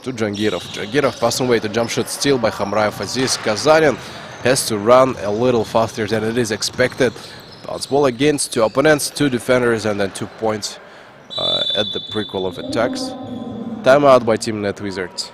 Speaker 2: to Jangirov. Jangirov passing away to jump shot steal by Hamraev Aziz. Kazanian has to run a little faster than it is expected. Bounce ball against 2 opponents, 2 defenders, and then 2 points at the prequel of attacks. Timeout by Team Net Wizards.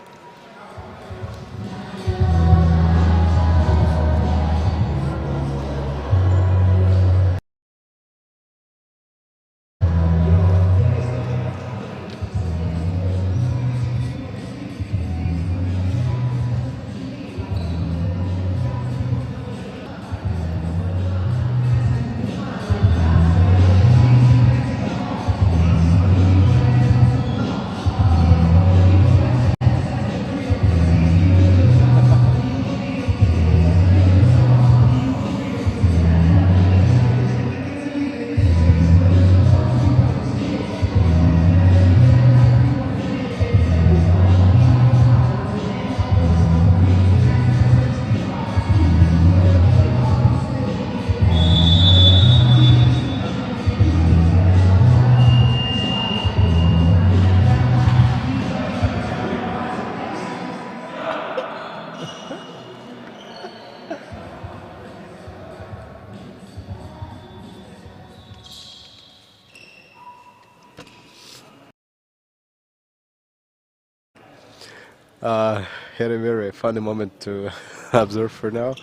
Speaker 2: Had a very funny moment to observe for now.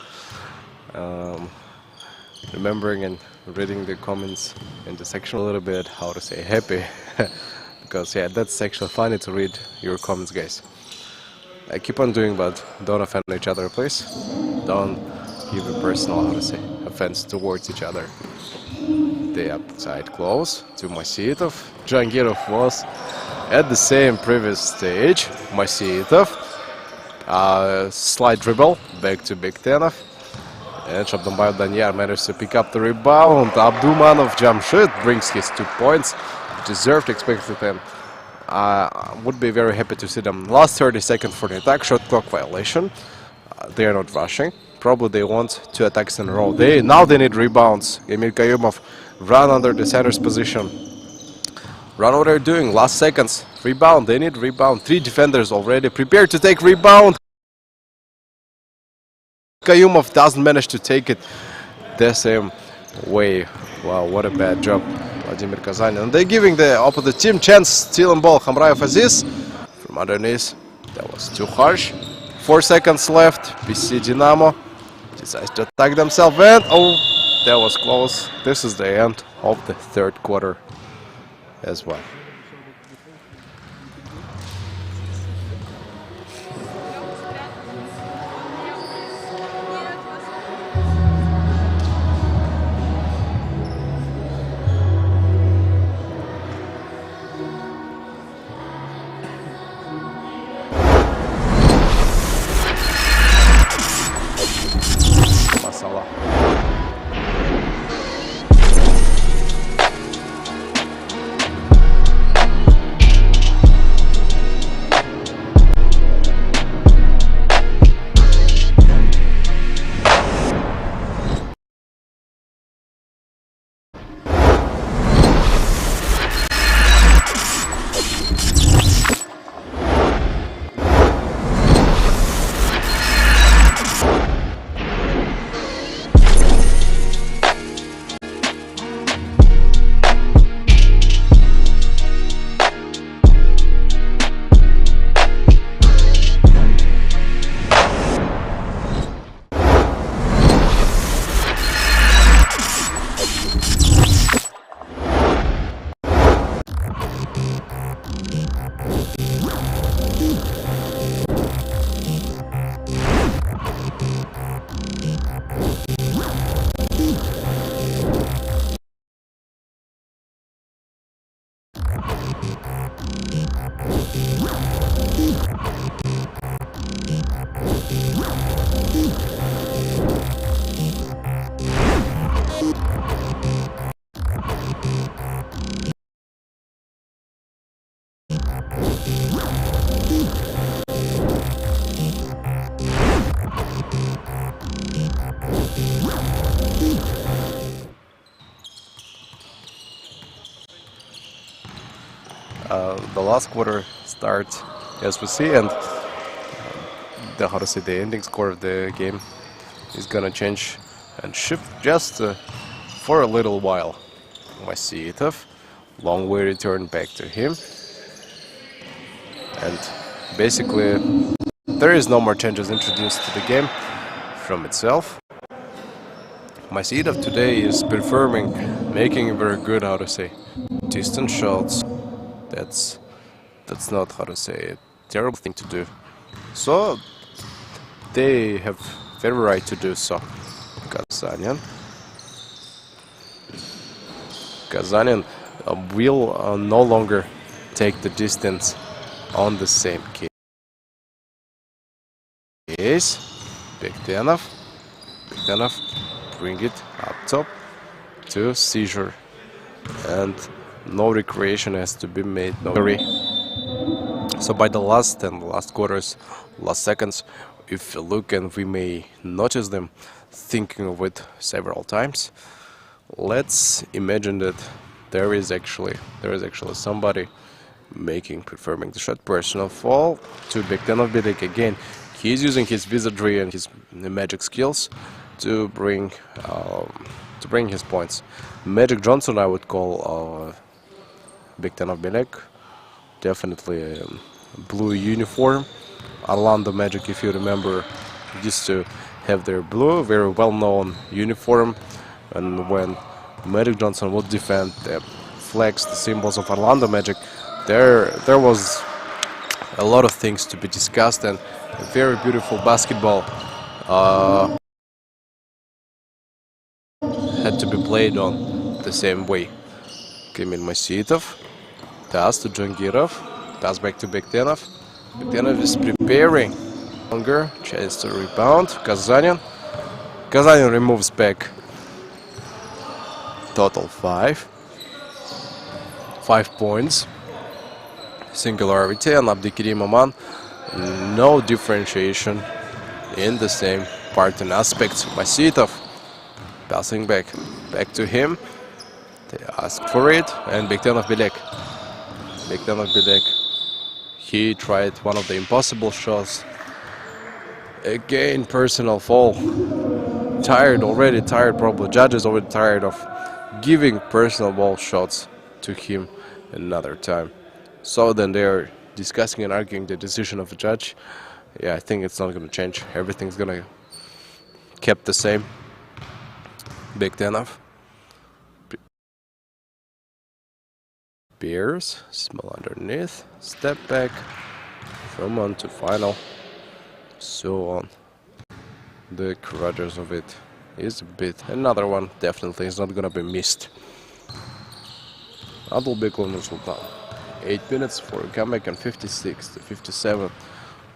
Speaker 2: Remembering and reading the comments in the section a little bit, how to say happy. Because yeah, that's actually funny to read your comments, guys. I keep on doing, but don't offend each other, please. Don't give a personal, how to say, offense towards each other. The upside close to Masitov. Jangirov was at the same previous stage. Masitov. Slight dribble back to Bektenov. And Shabdambayev Danyar managed to pick up the rebound. Abdumanov jump shot brings his 2 points. Deserved, expected them. Would be very happy to see them last 30 seconds for the attack. Shot clock violation. They are not rushing. Probably they want 2 attacks in a row. Now they need rebounds. Emil Kayumov run under the center's position. Run what they're doing. Last seconds. Rebound. They need rebound. 3 defenders already prepared to take rebound. Kayumov doesn't manage to take it the same way. Wow, what a bad job, Vladimir Kazanian. And they're giving the opposite team chance. Stealing ball, Hamraev Aziz from underneath. That was too harsh. 4 seconds left. PC Dinamo decides to attack themselves, and oh, that was close. This is the end of the 3rd quarter as well. the last quarter starts as we see, and the ending score of the game is gonna change and shift just for a little while. Masitov, long way return back to him, and basically there is no more changes introduced to the game from itself. Masitov today is performing, making very good, distant shots. That's not, a terrible thing to do. So they have every right to do so. Kazanin will no longer take the distance on the same case. Bektenov bring it up top to seizure, and no recreation has to be made. No hurry. So by the last quarters, last seconds, if you look, and we may notice them thinking of it several times, let's imagine that there is actually somebody performing the shot. Personal foul to Bektenov. Again, he's using his wizardry and his magic skills to bring his points. Magic Johnson, I would call Bektenov Bilek. Definitely a blue uniform. Orlando Magic, if you remember, used to have their blue, very well-known uniform, and when Magic Johnson would defend the flags, the symbols of Orlando Magic, there was a lot of things to be discussed, and a very beautiful basketball had to be played on the same way. Came in Masitov, pass to Jangirov, pass back to Bektenov. Bektenov is preparing. Longer, chance to rebound. Kazanin removes back. Total 5 points. Singularity and Abdikirim Aman. No differentiation in the same part and aspects. Masitov passing back to him. They asked for it, and Bektenov Bilek. He tried one of the impossible shots. Again, personal foul. Already tired, probably. Judges already tired of giving personal ball shots to him another time. So then they're discussing and arguing the decision of the judge. Yeah, I think it's not going to change. Everything's going to kept the same. Bektenov. Beers, small underneath, step back, from on to final, so on. The courageous of it is a bit. Another one definitely is not gonna be missed. Adulbekov Nursultan. 8 minutes for a comeback, and 56 to 57.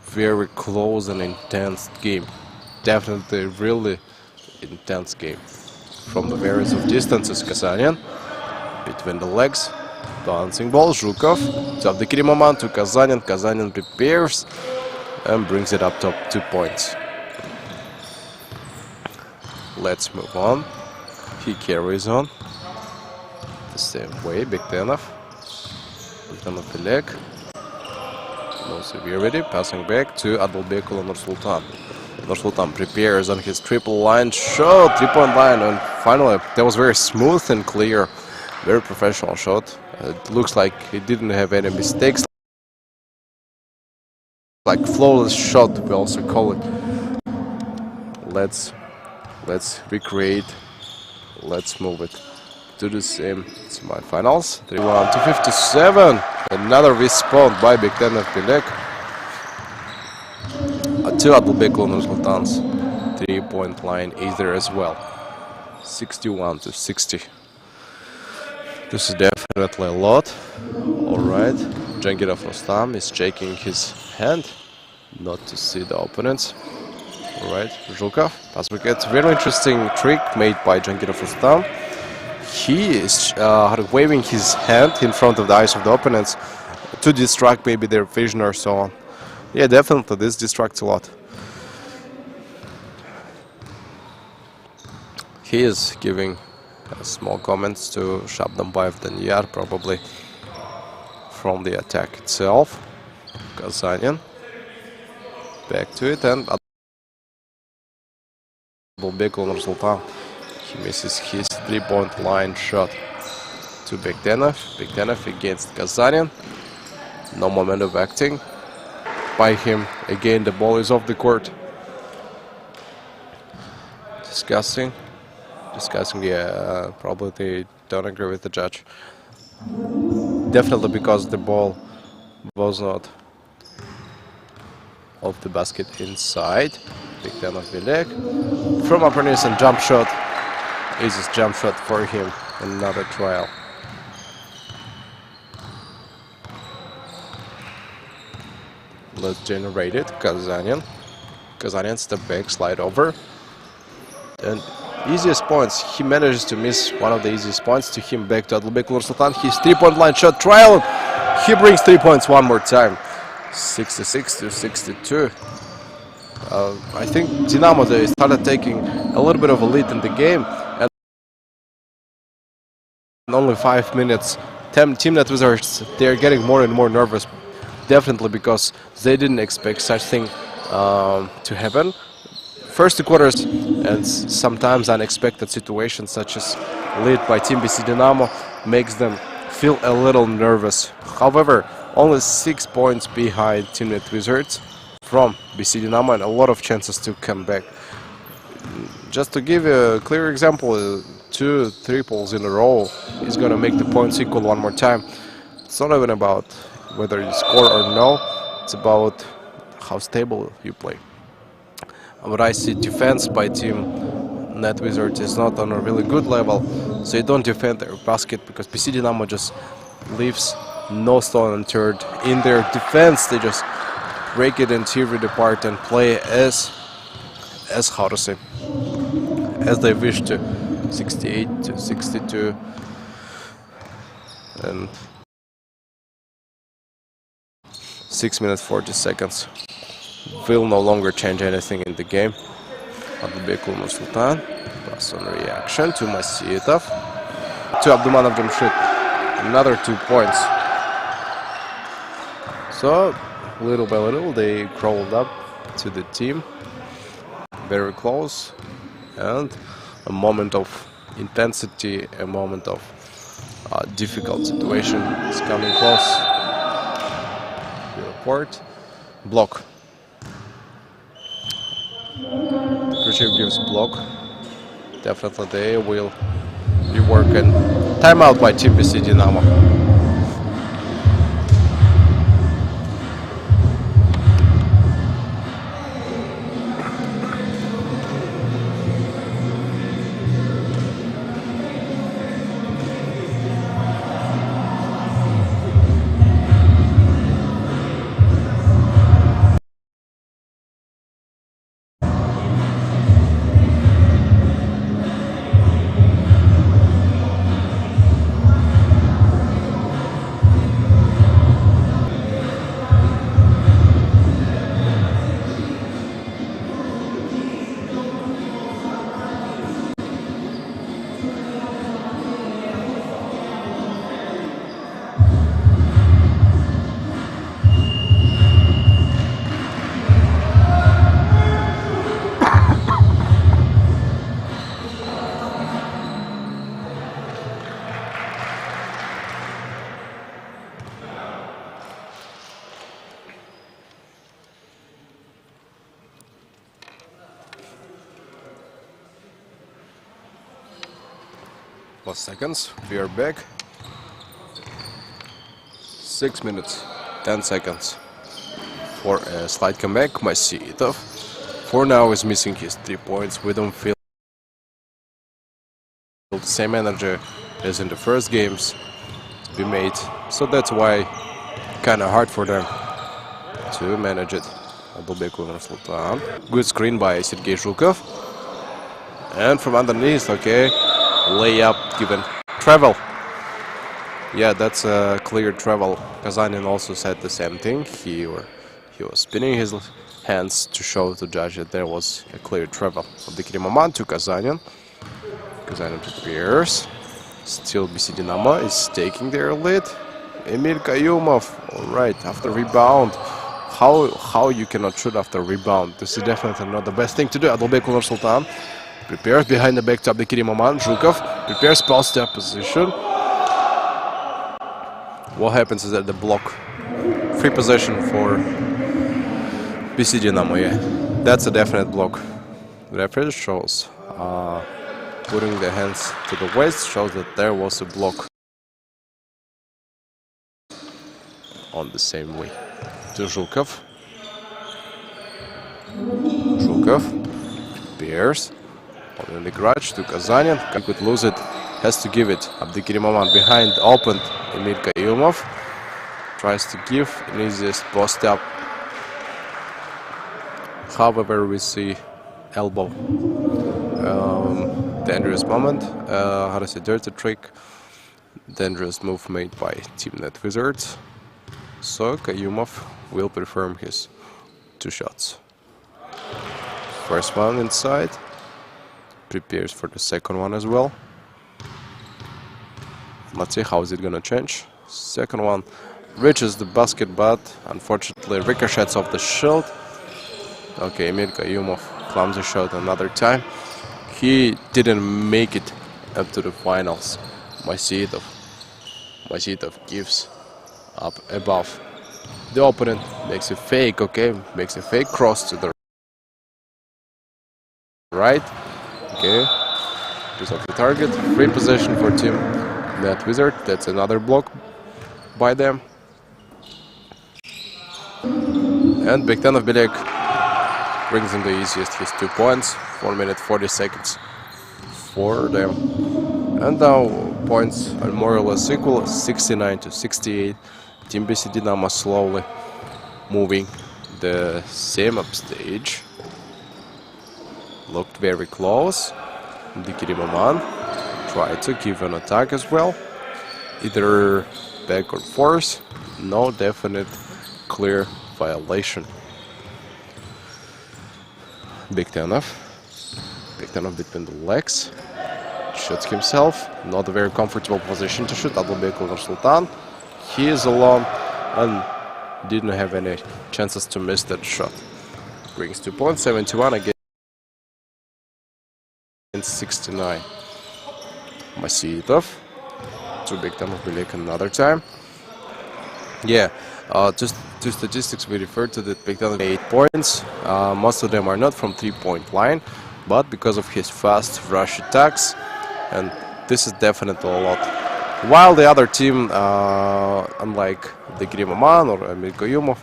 Speaker 2: Very close and intense game. Definitely really intense game. From the various of distances, Kazanin between the legs. Bouncing ball, Zhukov, to Abdikirim to Kazanin. Kazanin prepares and brings it up top, 2 points. Let's move on. He carries on the same way. Bektenov Bilek. No severity, passing back to Adulbekov Nursultan. Nursultan prepares on his triple line shot, 3-point line, and finally that was very smooth and clear. Very professional shot. It looks like he didn't have any mistakes. Like flawless shot, we also call it. Let's recreate. Let's move it to the same semifinals. 3-1 to 57. Another respawn by Bektenov Bilek. Two Adulbekov Nursultan's 3-point line is there as well. 61 to 60. This is definitely a lot. Alright, Jangirov Rostam is shaking his hand not to see the opponents. Alright, Zhukov, pass wicket. Very interesting trick made by Jangirov Rostam. He is waving his hand in front of the eyes of the opponents to distract maybe their vision or so on. Yeah, definitely this distracts a lot. He is giving small comments to Shabdambayev Danyar, probably from the attack itself. Kazanian back to it, and Nursultan, he misses his 3-point line shot to Bekdenov. Bekdenov against Kazanian. No moment of acting by him. Again, the ball is off the court. Discussing, yeah, probably they don't agree with the judge. Definitely because the ball was not off the basket inside. Bekdenov Vilek from upper knees and jump shot. Easiest jump shot for him. Another trial. Let's generate it. Kazanian step back, slide over. And easiest points. He manages to miss one of the easiest points to him. Back to Adilbek Nursultan. His 3-point line shot trial. He brings 3 points one more time. 66 to 62. I think Dinamo, they started taking a little bit of a lead in the game, and in only 5 minutes, Team Net Wizards, they're getting more and more nervous. Definitely because they didn't expect such thing to happen. First 2 quarters and sometimes unexpected situations such as lead by Team BC Dinamo makes them feel a little nervous. However, only 6 points behind Team Net Wizards from BC Dinamo and a lot of chances to come back. Just to give you a clear example, 2 triples in a row is going to make the points equal one more time. It's not even about whether you score or no, it's about how stable you play. But I see defense by Team Net Wizards is not on a really good level, so they don't defend their basket because BC Dinamo just leaves no stone unturned in their defense. They just break it and tear it apart and play as how to say, as they wish to. 68 to 62, and 6 minutes 40 seconds will no longer change anything in the game. Adilbek Nursultan, pass on reaction to Masitov, to Abdulmanov Jamshid, another 2 points. So little by little they crawled up to the team, very close, and a moment of intensity, a moment of difficult situation is coming close. Report, block. Khrushchev gives block. Definitely they will rework, and timeout by Team BC Dinamo. Plus seconds, we are back. 6 minutes, 10 seconds for a slight comeback. Masitov for now is missing his 3 points. We don't feel the same energy as in the first games to be made, so that's why kind of hard for them to manage it. Adilbek Nursultan, good screen by Sergei Zhukov, and from underneath, okay, layup given. Travel. Yeah, that's a clear travel. Kazanian also said the same thing. He was spinning his hands to show the judge that there was a clear travel. Abdikrim to Kazanian. Kazanian prepares. Still BC Dinamo is taking their lead. Emil Kayumov. Alright, after rebound. How you cannot shoot after rebound? This is definitely not the best thing to do. Adılbek Nursultan prepares behind the back to Abdulkarim Aman. Zhukov prepares post-up position. What happens is that the block. Free possession for BC Dinamo, yeah. That's a definite block. The referee shows putting the hands to the waist, shows that there was a block on the same way. To Zhukov. Zhukov bears in the garage to Kazanin. He could lose it, has to give it. Abdulkarim Aman behind, opened. Emil Kayumov tries to give an easiest post up. However, we see elbow. Dangerous moment. How to say, dirty trick. Dangerous move made by Team Net Wizards. So Kayumov will perform his 2 shots. First one inside. Prepares for the second one as well. Let's see how is it gonna change. Second one reaches the basket, but unfortunately ricochets off the shield. Okay, Emil Kayumov clumsy shot another time. He didn't make it up to the finals. Masitov gives up above the opponent, makes a fake, okay, makes a fake cross to the right, okay, just off the target. Free possession for Team Net Wizard. That's another block by them. And Bektanov Bilek brings in the easiest, his 2 points. 4 minutes 40 seconds for them. And now points are more or less equal, 69 to 68. Team BC Dinamo slowly moving the same up stage. Looked very close. Abdulkarim Aman tried to give an attack as well. Either back or force. No definite clear violation. Bektanov between the legs. Shoots himself. Not a very comfortable position to shoot. Adılbek Nursultan. He is alone and didn't have any chances to miss that shot. Brings 2 points, 71 against 69. Masitov to Bektanov Bilek another time. Yeah, just 2 statistics we referred to that. Bektanov 8 points. Most of them are not from 3-point line, but because of his fast rush attacks, and this is definitely a lot. While the other team, unlike Abdulkarim Aman or Emil Kayumov,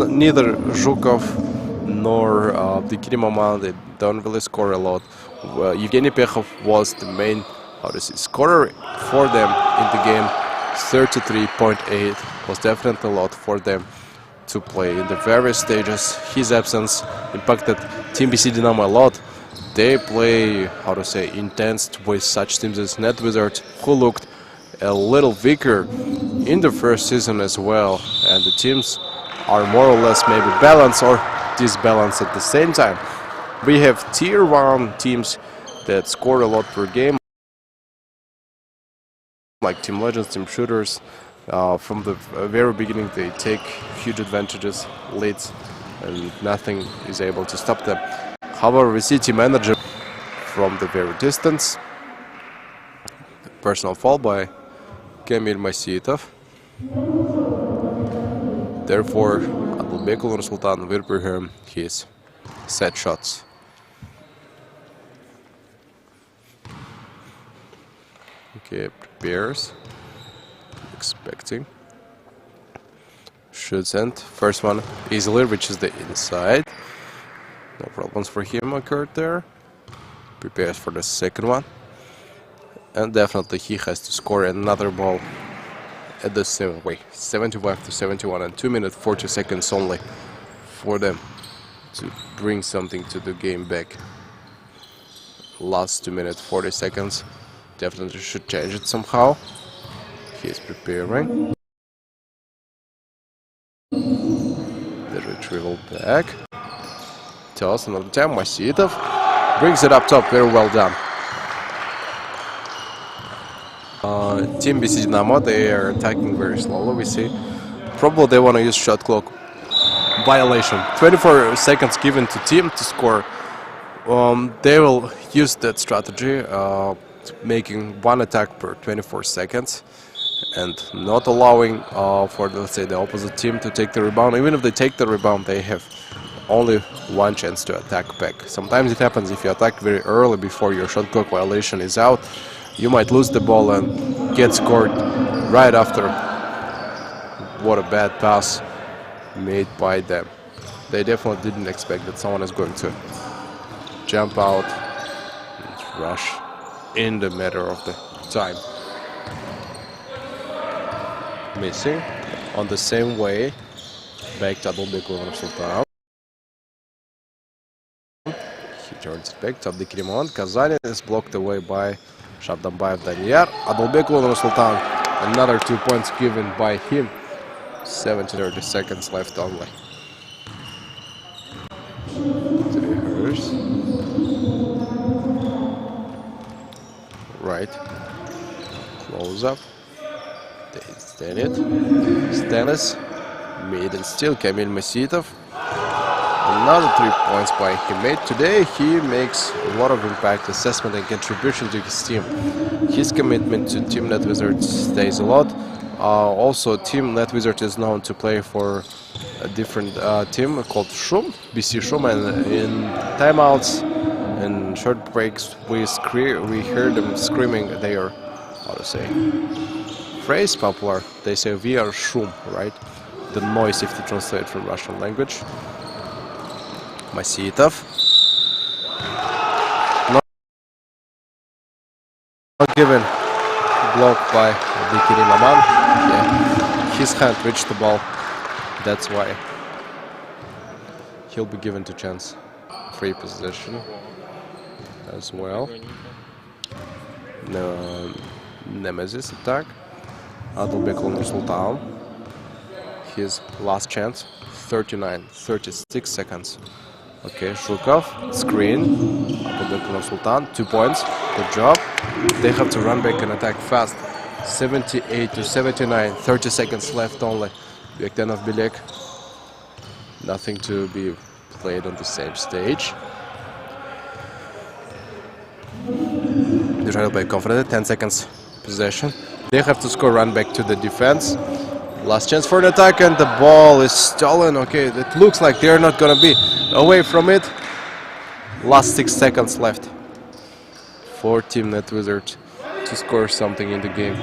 Speaker 2: neither Zhukov nor Abdulkarim Aman, they don't really score a lot. Evgeny Pekhov was the main scorer for them in the game. 33.8 was definitely a lot for them to play in the various stages. His absence impacted Team BC Dinamo a lot. They play, intense with such teams as Net Wizards, who looked a little weaker in the first season as well. And the teams are more or less maybe balanced or disbalanced at the same time. We have tier 1 teams that score a lot per game, like Team Legends, Team Shooters. From the very beginning they take huge advantages, leads, and nothing is able to stop them. However, we see Team Energy from the very distance. Personal foul by Kamil Masitov. Therefore, Adılbek Nursultan will perform his set shots. Okay, prepares. Expecting. Shoots and first one easily reaches the inside. No problems for him occurred there. Prepares for the second one. And definitely he has to score another ball at the same way. 75 to 71 and 2 minutes 40 seconds only for them to bring something to the game back. Last 2 minutes 40 seconds. Definitely should change it somehow. He is preparing. The retrieval back. Toss another time. Masitov brings it up top. Very well done. Team BC Dinamo, they are attacking very slowly, we see. Probably they want to use shot clock violation. 24 seconds given to team to score. They will use that strategy, making one attack per 24 seconds and not allowing for, let's say, the opposite team to take the rebound. Even if they take the rebound, they have only one chance to attack back. Sometimes it happens if you attack very early before your shot clock violation is out, you might lose the ball and get scored right after. What a bad pass made by them. They definitely didn't expect that someone is going to jump out and rush in the matter of the time. Missing on the same way. Back to Adolbek Sultan. He turns it back to Abdikrimon. Kazani is blocked away by Shabdambayev Daniyar. Adolbek Sultan. Another 2 points given by him. 30 seconds left only. Right. Close up. They stand it. Stanis. Made and still Kamil Masitov. Another 3 points by him made. Today he makes a lot of impact, assessment and contribution to his team. His commitment to Team NetWizards stays a lot. Also, Team NetWizards is known to play for a different team called Shum, BC Shum, and in timeouts and short breaks we hear them screaming their, how to say, phrase popular. They say we are Shum, right? The noise if they translate from Russian language. Masitov. Not given. Blocked by Dikirim Aman. Yeah, his hand reached the ball. That's why he'll be given to chance. Free possession as well. No, Nemesis attack. Adolbek Sultan. His last chance. 36 seconds. Okay, Shukov, screen, Adolbek Sultan, 2 points, good job. They have to run back and attack fast. 78 to 79, 30 seconds left only. Bektenov Bilek, nothing to be played on the same stage. The railway confronted, 10 seconds possession. They have to score, run back to the defense. Last chance for an attack and the ball is stolen. Okay, it looks like they're not gonna be away from it. Last 6 seconds left for Team NetWizards to score something in the game.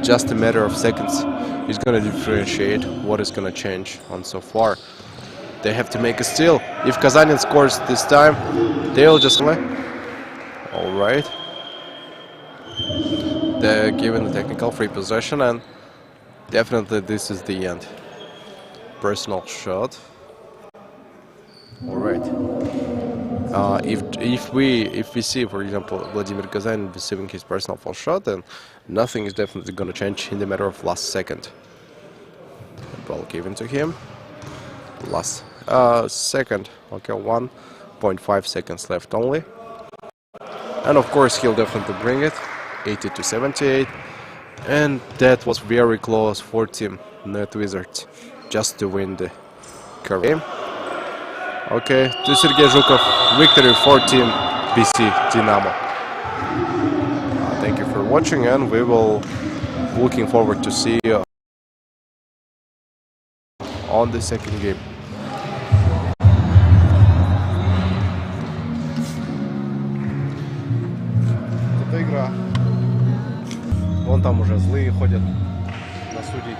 Speaker 2: Just a matter of seconds is gonna differentiate what is gonna change on so far. They have to make a steal. If Kazanin scores this time, they'll just play. All right. They're given the technical free possession, and definitely this is the end. Personal shot. All right. If we see, for example, Vladimir Kazanin receiving his personal foul shot, then nothing is definitely going to change in the matter of last second. Ball given to him. Last second. Okay, 1.5 seconds left only. And of course, he'll definitely bring it. 80 to 78, and that was very close for Team NetWizards just to win the game. Okay, to Sergei Zhukov, victory for Team BC Dinamo. Thank you for watching, and we will looking forward to see you on the second game.
Speaker 1: Это игра.
Speaker 2: Вон там уже злые ходят на судей.